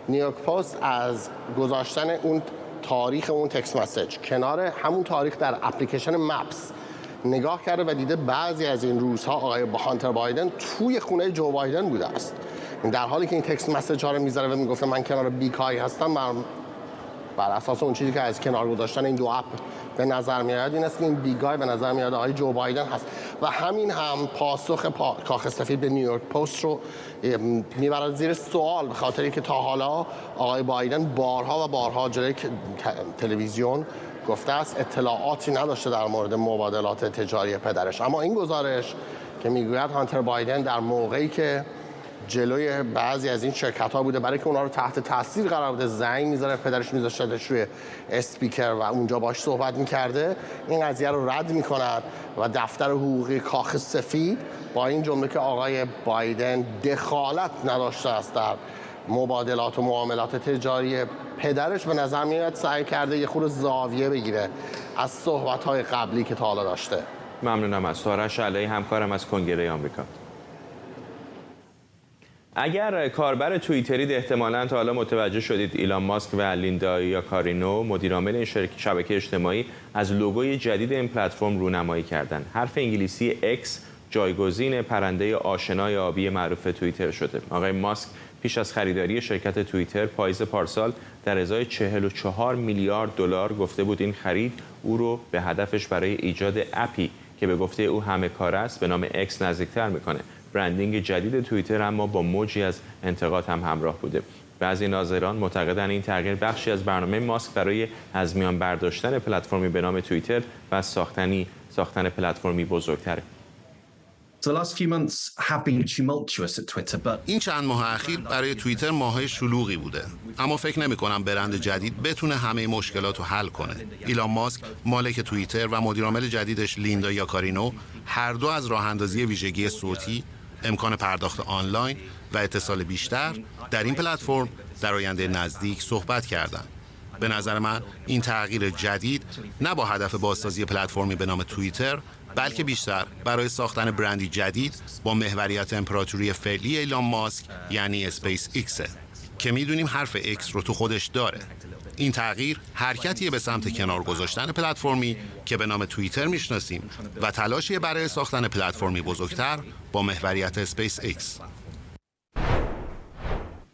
نیویورک پست از گذاشتن اون تاریخ اون تکست مسیج کنار همون تاریخ در اپلیکیشن مپس نگاه کرده و دیده بعضی از این روزها آقای هانتر بایدن توی خونه جو بایدن بوده است. در حالی که این تکست مسیج ها رو میذاره و میگفته من کنار بیگای هستم، بر اساس اون چیزی که از کنار گذاشتن این دو اپ به نظر میاد این است که این بیگای به نظر میاد آقای جو بایدن هست. و همین هم پاسخ کاخ سفید به نیویورک پست رو میبرد زیر سوال، به خاطر اینکه تا حالا آقای بایدن بارها و بارها جلوی تلویزیون گفته است اطلاعاتی نداشته در مورد مبادلات تجاری پدرش. اما این گزارش که میگوید هانتر بایدن در موقعی که جلوی بعضی از این شرکت‌ها بوده برای که اونها رو تحت تاثیر قرار بده زنگ میذاره، پدرش میذاشتش روی اسپیکر و اونجا باش صحبت میکرده، این قضیه رو رد میکند و دفتر حقوقی کاخ سفید با این جمله که آقای بایدن دخالت نداشته است در مبادلات و معاملات تجاری پدرش، به نظر میاد سعی کرده یه خورده زاویه بگیره از صحبت‌های قبلی که تا حالا داشته.
ممنونم از آرش علایی، همکارم از کنگره آمریکا. اگر کاربر توییترید احتمالاً تا حالا متوجه شدید ایلان ماسک و لیندا یاکارینو مدیرعامل این شبکه اجتماعی از لوگوی جدید این پلتفرم رونمایی کردند. حرف انگلیسی X جایگزین پرنده آشنای آبی معروف توییتر شده. آقای ماسک پیش از خریداری شرکت توییتر پاییز پارسال در ازای 44 میلیارد دلار گفته بود این خرید او رو به هدفش برای ایجاد اپی که به گفته او همه کار است به نام X نزدیکتر میکنه. برندینگ جدید توییتر اما با موجی از انتقاد هم همراه بوده. بعضی ناظران معتقدند این تغییر بخشی از برنامه ماسک برای از میان برداشتن پلتفرمی به نام توییتر و ساختن پلتفرمی بزرگتره.
این چند ماه اخیر برای توییتر ماهای شلوغی بوده، اما فکر نمی کنم برند جدید بتونه همه مشکلات رو حل کنه. ایلان ماسک مالک توییتر و مدیرعامل جدیدش لیندا یاکارینو هر دو از راه اندازی ویژگی صوتی، امکان پرداخت آنلاین و اتصال بیشتر در این پلتفرم در آینده نزدیک صحبت کردند. به نظر من این تغییر جدید نه با هدف بازسازی پلتفرمی به نام توییتر، بلکه بیشتر برای ساختن برندی جدید با محوریت امپراتوری فعلی ایلان ماسک یعنی اسپیس ایکسه که میدونیم حرف ایکس رو تو خودش داره. این تغییر حرکتیه به سمت کنار گذاشتن پلتفرمی که به نام توییتر میشناسیم و تلاشیه برای ساختن پلتفرمی بزرگتر با محوریت اسپیس ایکس.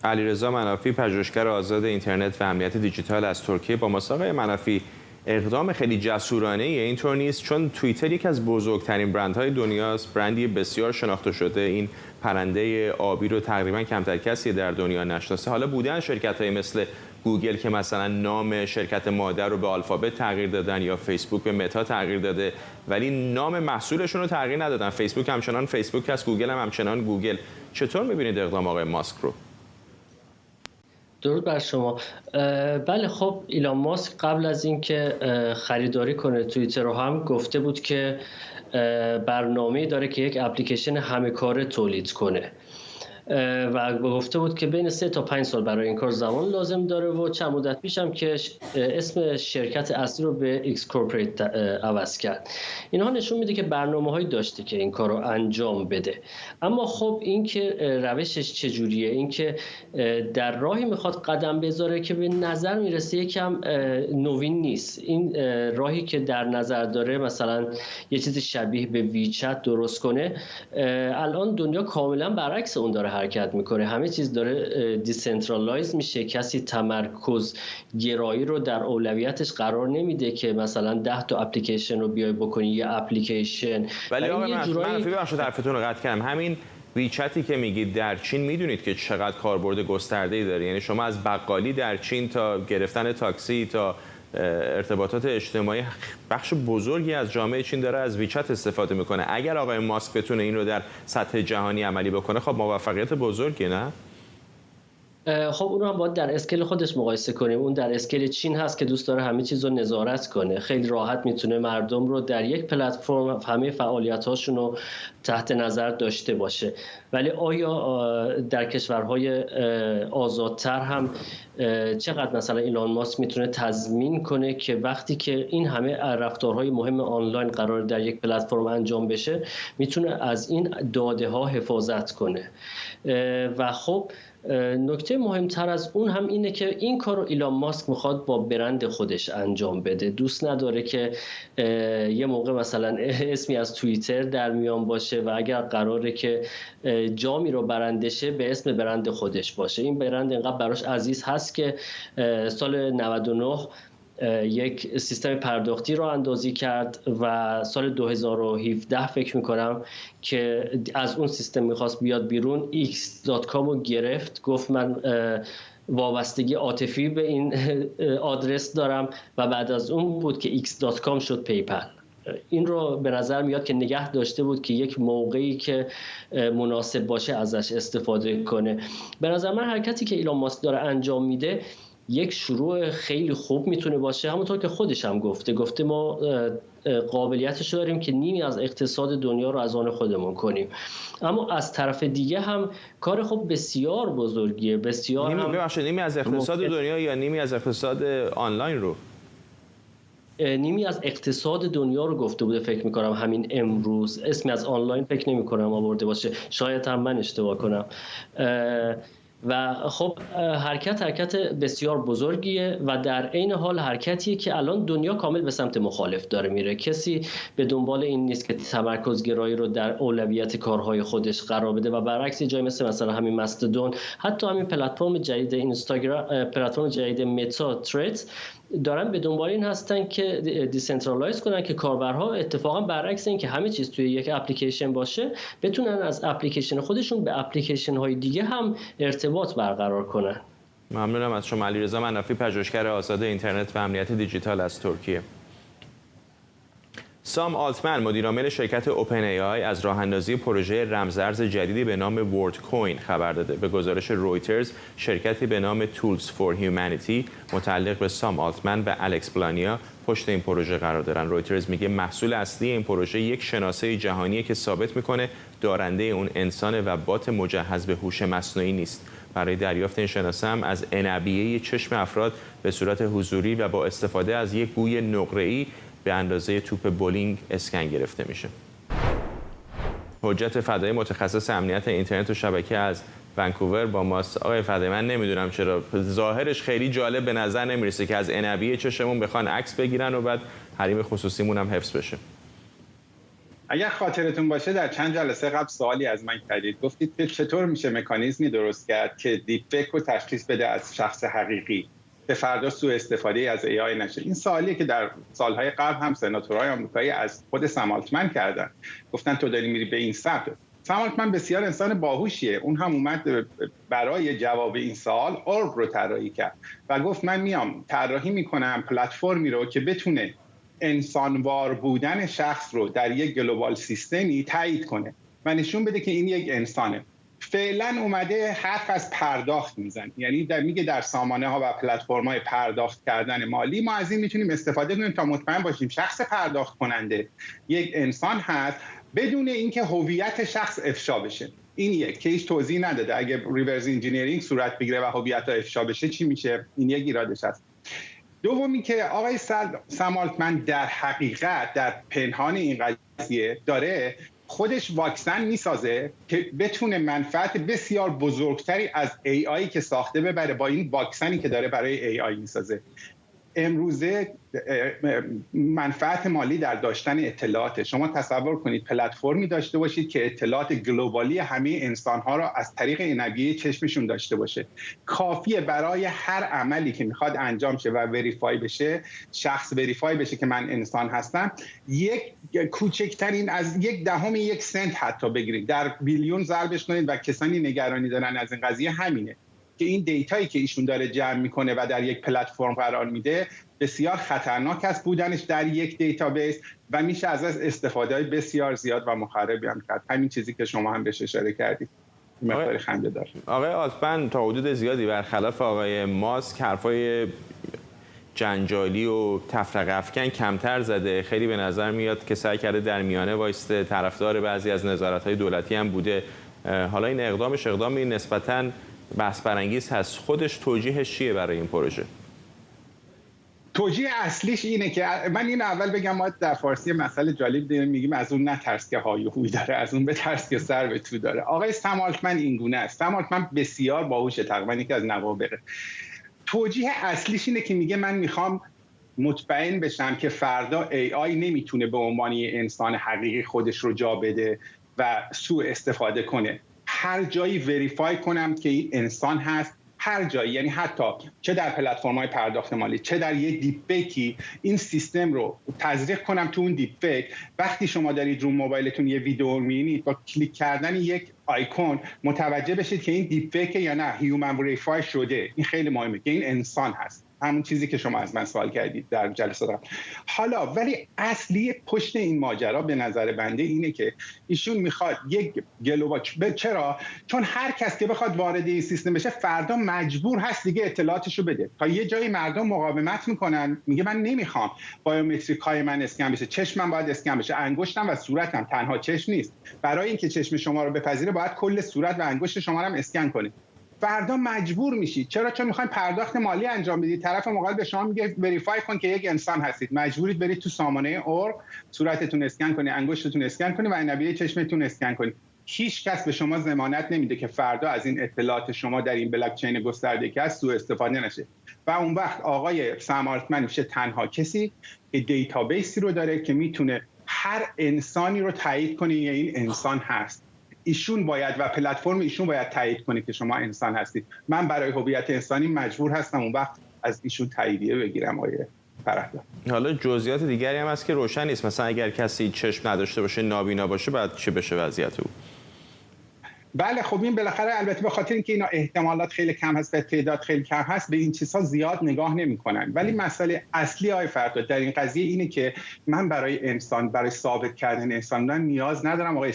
علیرضا منافی، پژوهشگر آزاد اینترنت و امنیت دیجیتال از ترکیه با ما. آقای منافی، اقدام خیلی جسورانه اینطور نیست؟ چون توییتر یکی از بزرگترین برندهای دنیاست، برندی بسیار شناخته شده. این پرنده آبی رو تقریبا کمتر کسی در دنیا نشناسه. حالا بودن شرکت‌های مثل گوگل که مثلا نام شرکت مادر رو به آلفابت تغییر دادن یا فیسبوک به متا تغییر داده، ولی نام محصولشون رو تغییر ندادن. فیسبوک همچنان فیسبوک هست، گوگل هم همچنان گوگل. چطور می‌بینید اقدام آقای ماسک رو؟
درود بر شما. بله خب ایلان ماسک قبل از اینکه خریداری کنه توییتر رو هم گفته بود که برنامه‌ای داره که یک اپلیکیشن همه کاره تولید کنه و گفته بود که بین 3 تا 5 سال برای این کار زمان لازم داره و چند مدت پیش هم که اسم شرکت اصلی رو به ایکس کورپوریت عوض کرد. اینها نشون میده که برنامه‌هایی داشته که این کار رو انجام بده. اما خب این که روشش چجوریه، این که در راهی میخواد قدم بذاره که به نظر میرسه یکم نوین نیست. این راهی که در نظر داره مثلا یه چیز شبیه به ویچت درست کنه، الان دنیا کاملا برعکس اون داره حرکت میکنه. همه چیز داره دیسنترالایز میشه. کسی تمرکز گرایی رو در اولویتش قرار نمیده که مثلا 10 تا اپلیکیشن رو بیای بکنی یه اپلیکیشن.
ولی آقای منافی بخشید حرفتون رو قطع کردم. همین ویچتی که میگید در چین میدونید که چقدر کاربرد گسترده‌ای داره؟ یعنی شما از بقالی در چین تا گرفتن تاکسی تا ارتباطات اجتماعی، بخش بزرگی از جامعه چین داره از ویچت استفاده میکنه. اگر آقای ماسک بتونه این رو در سطح جهانی عملی بکنه، خب موفقیت بزرگی، نه؟
خب اون رو هم باید در اسکیل خودش مقایسه کنیم. اون در اسکیل چین هست که دوست داره همه چیز رو نظارت کنه. خیلی راحت میتونه مردم رو در یک پلتفرم همه فعالیت‌هاشون رو تحت نظر داشته باشه. ولی آیا در کشورهای آزادتر هم چقدر مثلا ایلان ماسک میتونه تضمین کنه که وقتی که این همه رفتارهای مهم آنلاین قرار در یک پلتفرم انجام بشه میتونه از این داده ها حفاظت کنه؟ و خب نکته مهمتر از اون هم اینه که این کار رو ایلان ماسک میخواد با برند خودش انجام بده. دوست نداره که یه موقع مثلا اسمی از توییتر در میان باشه و اگر قراره که جامی رو برندشه به اسم برند خودش باشه. این برند اینقدر براش عزیز هست که سال 99 یک سیستم پرداختی رو اندازی کرد و سال 2017 فکر میکنم که از اون سیستم میخواست بیاد بیرون، x.com رو گرفت، گفت من وابستگی عاطفی به این آدرس دارم و بعد از اون بود که x.com شد پیپل. این رو به نظر میاد که نگه داشته بود که یک موقعی که مناسب باشه ازش استفاده کنه. به نظر من حرکتی که ایلان ماسک داره انجام میده یک شروع خیلی خوب میتونه باشه. همونطور که خودش هم گفته ما قابلیتش داریم که نیمی از اقتصاد دنیا رو از آن خودمون کنیم. اما از طرف دیگه هم کار خب بسیار بزرگیه، بسیار
نیمی از اقتصاد دنیا یا نیمی از اقتصاد آنلاین رو؟
نیمی از اقتصاد دنیا رو گفته بوده فکر میکنم همین امروز. اسمی از آنلاین فکر نمیکنم آورده باشه، شاید هم من اشتباه کنم. و خب حرکت بسیار بزرگیه و در عین حال حرکتیه که الان دنیا کامل به سمت مخالف داره میره. کسی به دنبال این نیست که تمرکزگرایی رو در اولویت کارهای خودش قرار بده و برعکس جای مثلا همین مستودون، حتی همین پلتفرم جدید اینستاگرام، پلتفرم جدید متا ترید، دارن به دنبال این هستن که دیسنترالایز کنن که کاربرها اتفاقا برعکس این که همه چیز توی یک اپلیکیشن باشه بتونن از اپلیکیشن خودشون به اپلیکیشن های دیگه هم ارتباط برقرار کنن.
ممنونم از شما. علیرضا منافی، پژوهشگر آزاد اینترنت و امنیت دیجیتال از ترکیه. سام آلتمن، مدیرعامل شرکت اوپن ای آی، از راه اندازی پروژه رمزارز جدیدی به نام ورد کوین خبر داده. به گزارش رویترز، شرکتی به نام تولز فور هیومانیتی متعلق به سام آلتمن و الکس بلانیا پشت این پروژه قرار دارن. رویترز میگه محصول اصلی این پروژه یک شناسه جهانیه که ثابت میکنه دارنده اون انسان و بات مجهز به هوش مصنوعی نیست. برای دریافت این شناسه هم از انعبیه چشم افراد به صورت حضوری و با استفاده از یک گوی نقره‌ای به اندازه توپ بولینگ اسکن گرفته میشه. حجت فدایی متخصص امنیت اینترنت و شبکه از ونکوور با ماست. آقای فدایی، من نمیدونم چرا ظاهرش خیلی جالب به نظر نمیرسه که از عنبی چشمون بخوان عکس بگیرن و بعد حریم خصوصیمون هم حفظ بشه.
اگر خاطرتون باشه در چند جلسه قبل سوالی از من کردید، گفتید که چطور میشه مکانیزمی درست کرد که دیپ فیک رو تشخیص بده از شخص حقیقی به فردا سوء استفاده از AI نشه. این سوالیه که در سالهای قبل هم سناتورهای آمریکایی از خود سم آلتمن کردن، گفتن تو داری میری به این سمت. سم آلتمن بسیار انسان باهوشیه، اون هم اومد برای جواب این سوال اورب رو طراحی کرد و گفت من میام طراحی میکنم پلتفرمی رو که بتونه انسانوار بودن شخص رو در یک گلوبال سیستمی تایید کنه و نشون بده که این یک انسانه. فعلا اومده حرف از پرداخت میزن، یعنی میگه در سامانه ها و پلتفرم‌های پرداخت کردن مالی ما از این میتونیم استفاده کنیم تا مطمئن باشیم شخص پرداخت کننده یک انسان هست بدون اینکه هویت شخص افشا بشه. این یک که هیچ توضیح نداده اگه ریورس انجینیرینگ صورت بگیره و هویت‌ها افشا بشه چی میشه. این یک ایرادش هست. دومی که آقای سم آلتمن در حقیقت در پنهان این قضیه داره خودش واکسن میسازه که بتونه منفعت بسیار بزرگتری از AI که ساخته ببره با این واکسنی که داره برای AI میسازه. امروزه منفعت مالی در داشتن اطلاعات. شما تصور کنید پلتفرمی داشته باشید که اطلاعات گلوبالی همه انسان‌ها را از طریق عنبیه چشمشون داشته باشه. کافیه برای هر عملی که میخواد انجام شه و وریفای بشه، شخص وریفای بشه که من انسان هستم، یک کوچکترین از 1/10 سنت حتی بگیرید در بیلیون ضربش کنید و کسانی نگرانی دارن از این قضیه همینه که این دیتایی که ایشون داره جمع میکنه و در یک پلتفرم قرار میده بسیار خطرناک است بودنش در یک دیتابیس و میشه از استفاده بسیار زیاد و مخربی هم کرد. همین چیزی که شما هم بهش اشاره کردید مقدار خنده دار.
آقای آلتمن تا حدود زیادی برخلاف آقای ماسک حرفای جنجالی و تفرقه افکن کمتر زده. خیلی به نظر میاد که سعی کرده در میانه وایسته، طرفدار بعضی از نظارت‌های دولتی هم بوده. حالا این اقدامش اقدامی نسبتاً بحث برانگیز هست. خودش توجیهش چیه برای این پروژه؟
توجیه اصلیش اینه که من این اول بگم ما در فارسی مسئله جالب داریم میگیم از اون نترس که های و هوی داره، از اون بترس که سر به تو داره. آقای سم آلتمن این گونه است. سم آلتمن بسیار باهوشه، تقریبا یکی از نوابغه. توجیه اصلیش اینه که میگه من میخوام مطمئن بشم که فردا AI نمیتونه به عنوان انسان حقیقی خودش رو جا بده و سوء استفاده کنه. هر جایی وریفای کنم که این انسان هست، هر جایی، یعنی حتی چه در پلتفرم‌های پرداخت مالی چه در یک دیپ فیکی این سیستم رو تزریق کنم تو اون دیپ فیک. وقتی شما دارید رو موبایلتون یه ویدیو می‌بینید با کلیک کردن یک آیکون متوجه بشید که این دیپ فیک یا نه هیومن وریفای شده. این خیلی مهمه که این انسان هست، همون چیزی که شما از من سوال کردید در جلسه قبل. حالا ولی اصلی پشت این ماجرا به نظر بنده اینه که ایشون میخواد یک گلوبال. چرا؟ چون هر کس که بخواد وارد این سیستم بشه فردا مجبور هست دیگه اطلاعاتشو بده. تا یه جایی مردم مقاومت میکنن، میگه من نمیخوام بایومتریک های من اسکن بشه، چشمم باید اسکن بشه، انگشتم و صورتم، تنها چشم نیست. برای اینکه چشم شما رو بپذیره باید کل صورت و انگشت شما رو هم اسکن کنه. فردا مجبور میشید. چرا؟ چون میخواین پرداخت مالی انجام بدید، طرف مقابل به شما میگه وریفای کن که یک انسان هستید، مجبورید برید تو سامانه اور صورتتون اسکن کنید، انگشتتون اسکن کنید و عنبیه چشمتون اسکن کنید. هیچ کس به شما ضمانت نمیده که فردا از این اطلاعات شما در این بلاک چین گسترده که از سوء استفاده نشه و اون وقت آقای سم آلتمن میشه تنها کسی که دیتابیسی رو داره که میتونه هر انسانی رو تایید کنه یا این انسان هست. ایشون باید و پلتفرم ایشون باید تایید کنه که شما انسان هستید. من برای هویت انسانی مجبور هستم اون وقت از ایشون تاییدیه بگیرم. آقای فرهاد،
حالا جزئیات دیگری هم هست که روشن نیست. مثلا اگر کسی چشم نداشته باشه، نابینا باشه، بعد چه بشه وضعیت او؟
بله خب این بالاخره البته به خاطر اینکه اینا احتمالات خیلی کم هست و تعداد خیلی کم هست به این چیزها زیاد نگاه نمی‌کنن. ولی مسئله اصلی آقای فرهاد در این قضیه اینه که من برای انسان، برای ثابت کردن انسان نیاز ندارم آقای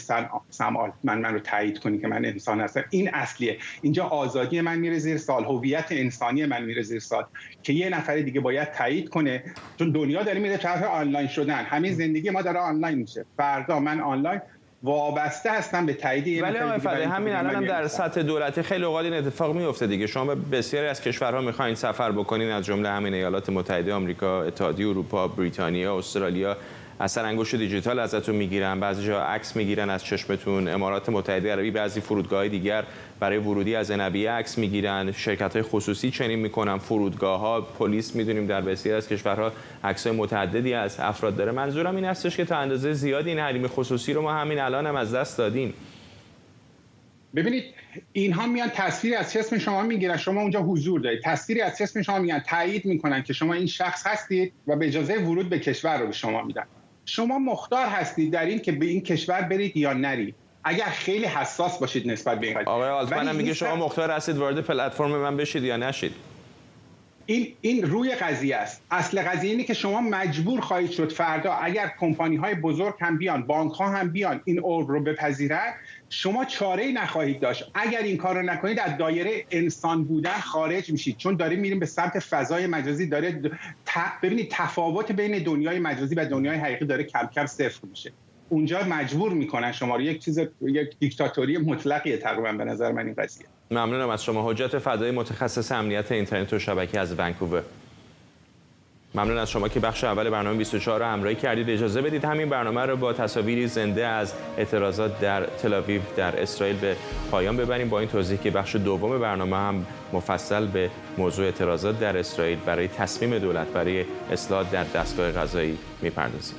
سم آلتمن من رو تایید کنی که من انسان هستم. این اصلیه. اینجا آزادی من میره زیر سوال، هویت انسانی من میره زیر سوال که یه نفر دیگه باید تایید کنه. چون دنیا داره میره طرف آنلاین شدن، همین زندگی ما داره آنلاین میشه. فردا من آنلاین وابسته هستن به تایید.
ولی آقای فدایی همین الان هم در سطح دولتی خیلی اوقات این اتفاق میفته دیگه. شما به بسیاری از کشورها میخواین سفر بکنین، از جمله همین ایالات متحده آمریکا، اتحادیه اروپا، بریتانیا، استرالیا، اثر انگشت دیجیتال ازتون میگیرن، بعضی جا عکس میگیرن از چشمتون. امارات متحده عربی بعضی فرودگاه‌های دیگر برای ورودی از عنبیه عکس میگیرن، شرکت‌های خصوصی چنین میکنن، فرودگاه‌ها، پلیس میدونیم در بسیاری از کشورها عکس‌های متعددی از افراد داره. منظورم این هستش که تا اندازه زیادی این حریم خصوصی رو ما همین الان هم از دست دادیم.
ببینید اینها میان تصویری از جسم شما میگیرن، شما اونجا حضور دارید، تصویری از جسم شما میگن، تایید میکنن که شما این شخص هستید و به اجازه ورود به کشور رو به شما میدن. شما مختار هستید در این که به این کشور برید یا نرید، اگر خیلی حساس باشید نسبت به این قضیه.
آقای آلتمن هم میگه شما مختار هستید وارد پلتفرم من بشید یا نشید.
این روی قضیه است. اصل قضیه اینه که شما مجبور خواهید شد فردا اگر کمپانی‌های بزرگ هم بیان، بانک‌ها هم بیان این عرض رو بپذیرن، شما چاره‌ای نخواهید داشت. اگر این کار رو نکنید از دایره انسان بودن خارج میشید، چون داریم میریم به سمت فضای مجازی. ببینید تفاوت بین دنیای مجازی و دنیای حقیقی داره کم کم صفر میشه. اونجا مجبور میکنن شما رو، یک دیکتاتوری مطلقیه تقریبا به نظر من این قضیه.
ممنونم از شما. حجت فدایی، متخصص امنیت اینترنت و شبکه از ونکوور. ممنون از شما که بخش اول برنامه 24 رو همراهی کردید. اجازه بدید همین برنامه رو با تصاویری زنده از اعتراضات در تل‌آویو در اسرائیل به پایان ببریم، با این توضیح که بخش دوم برنامه هم مفصل به موضوع اعتراضات در اسرائیل برای تصمیم دولت برای اصلاح در دستگاه قضایی می‌پردازیم.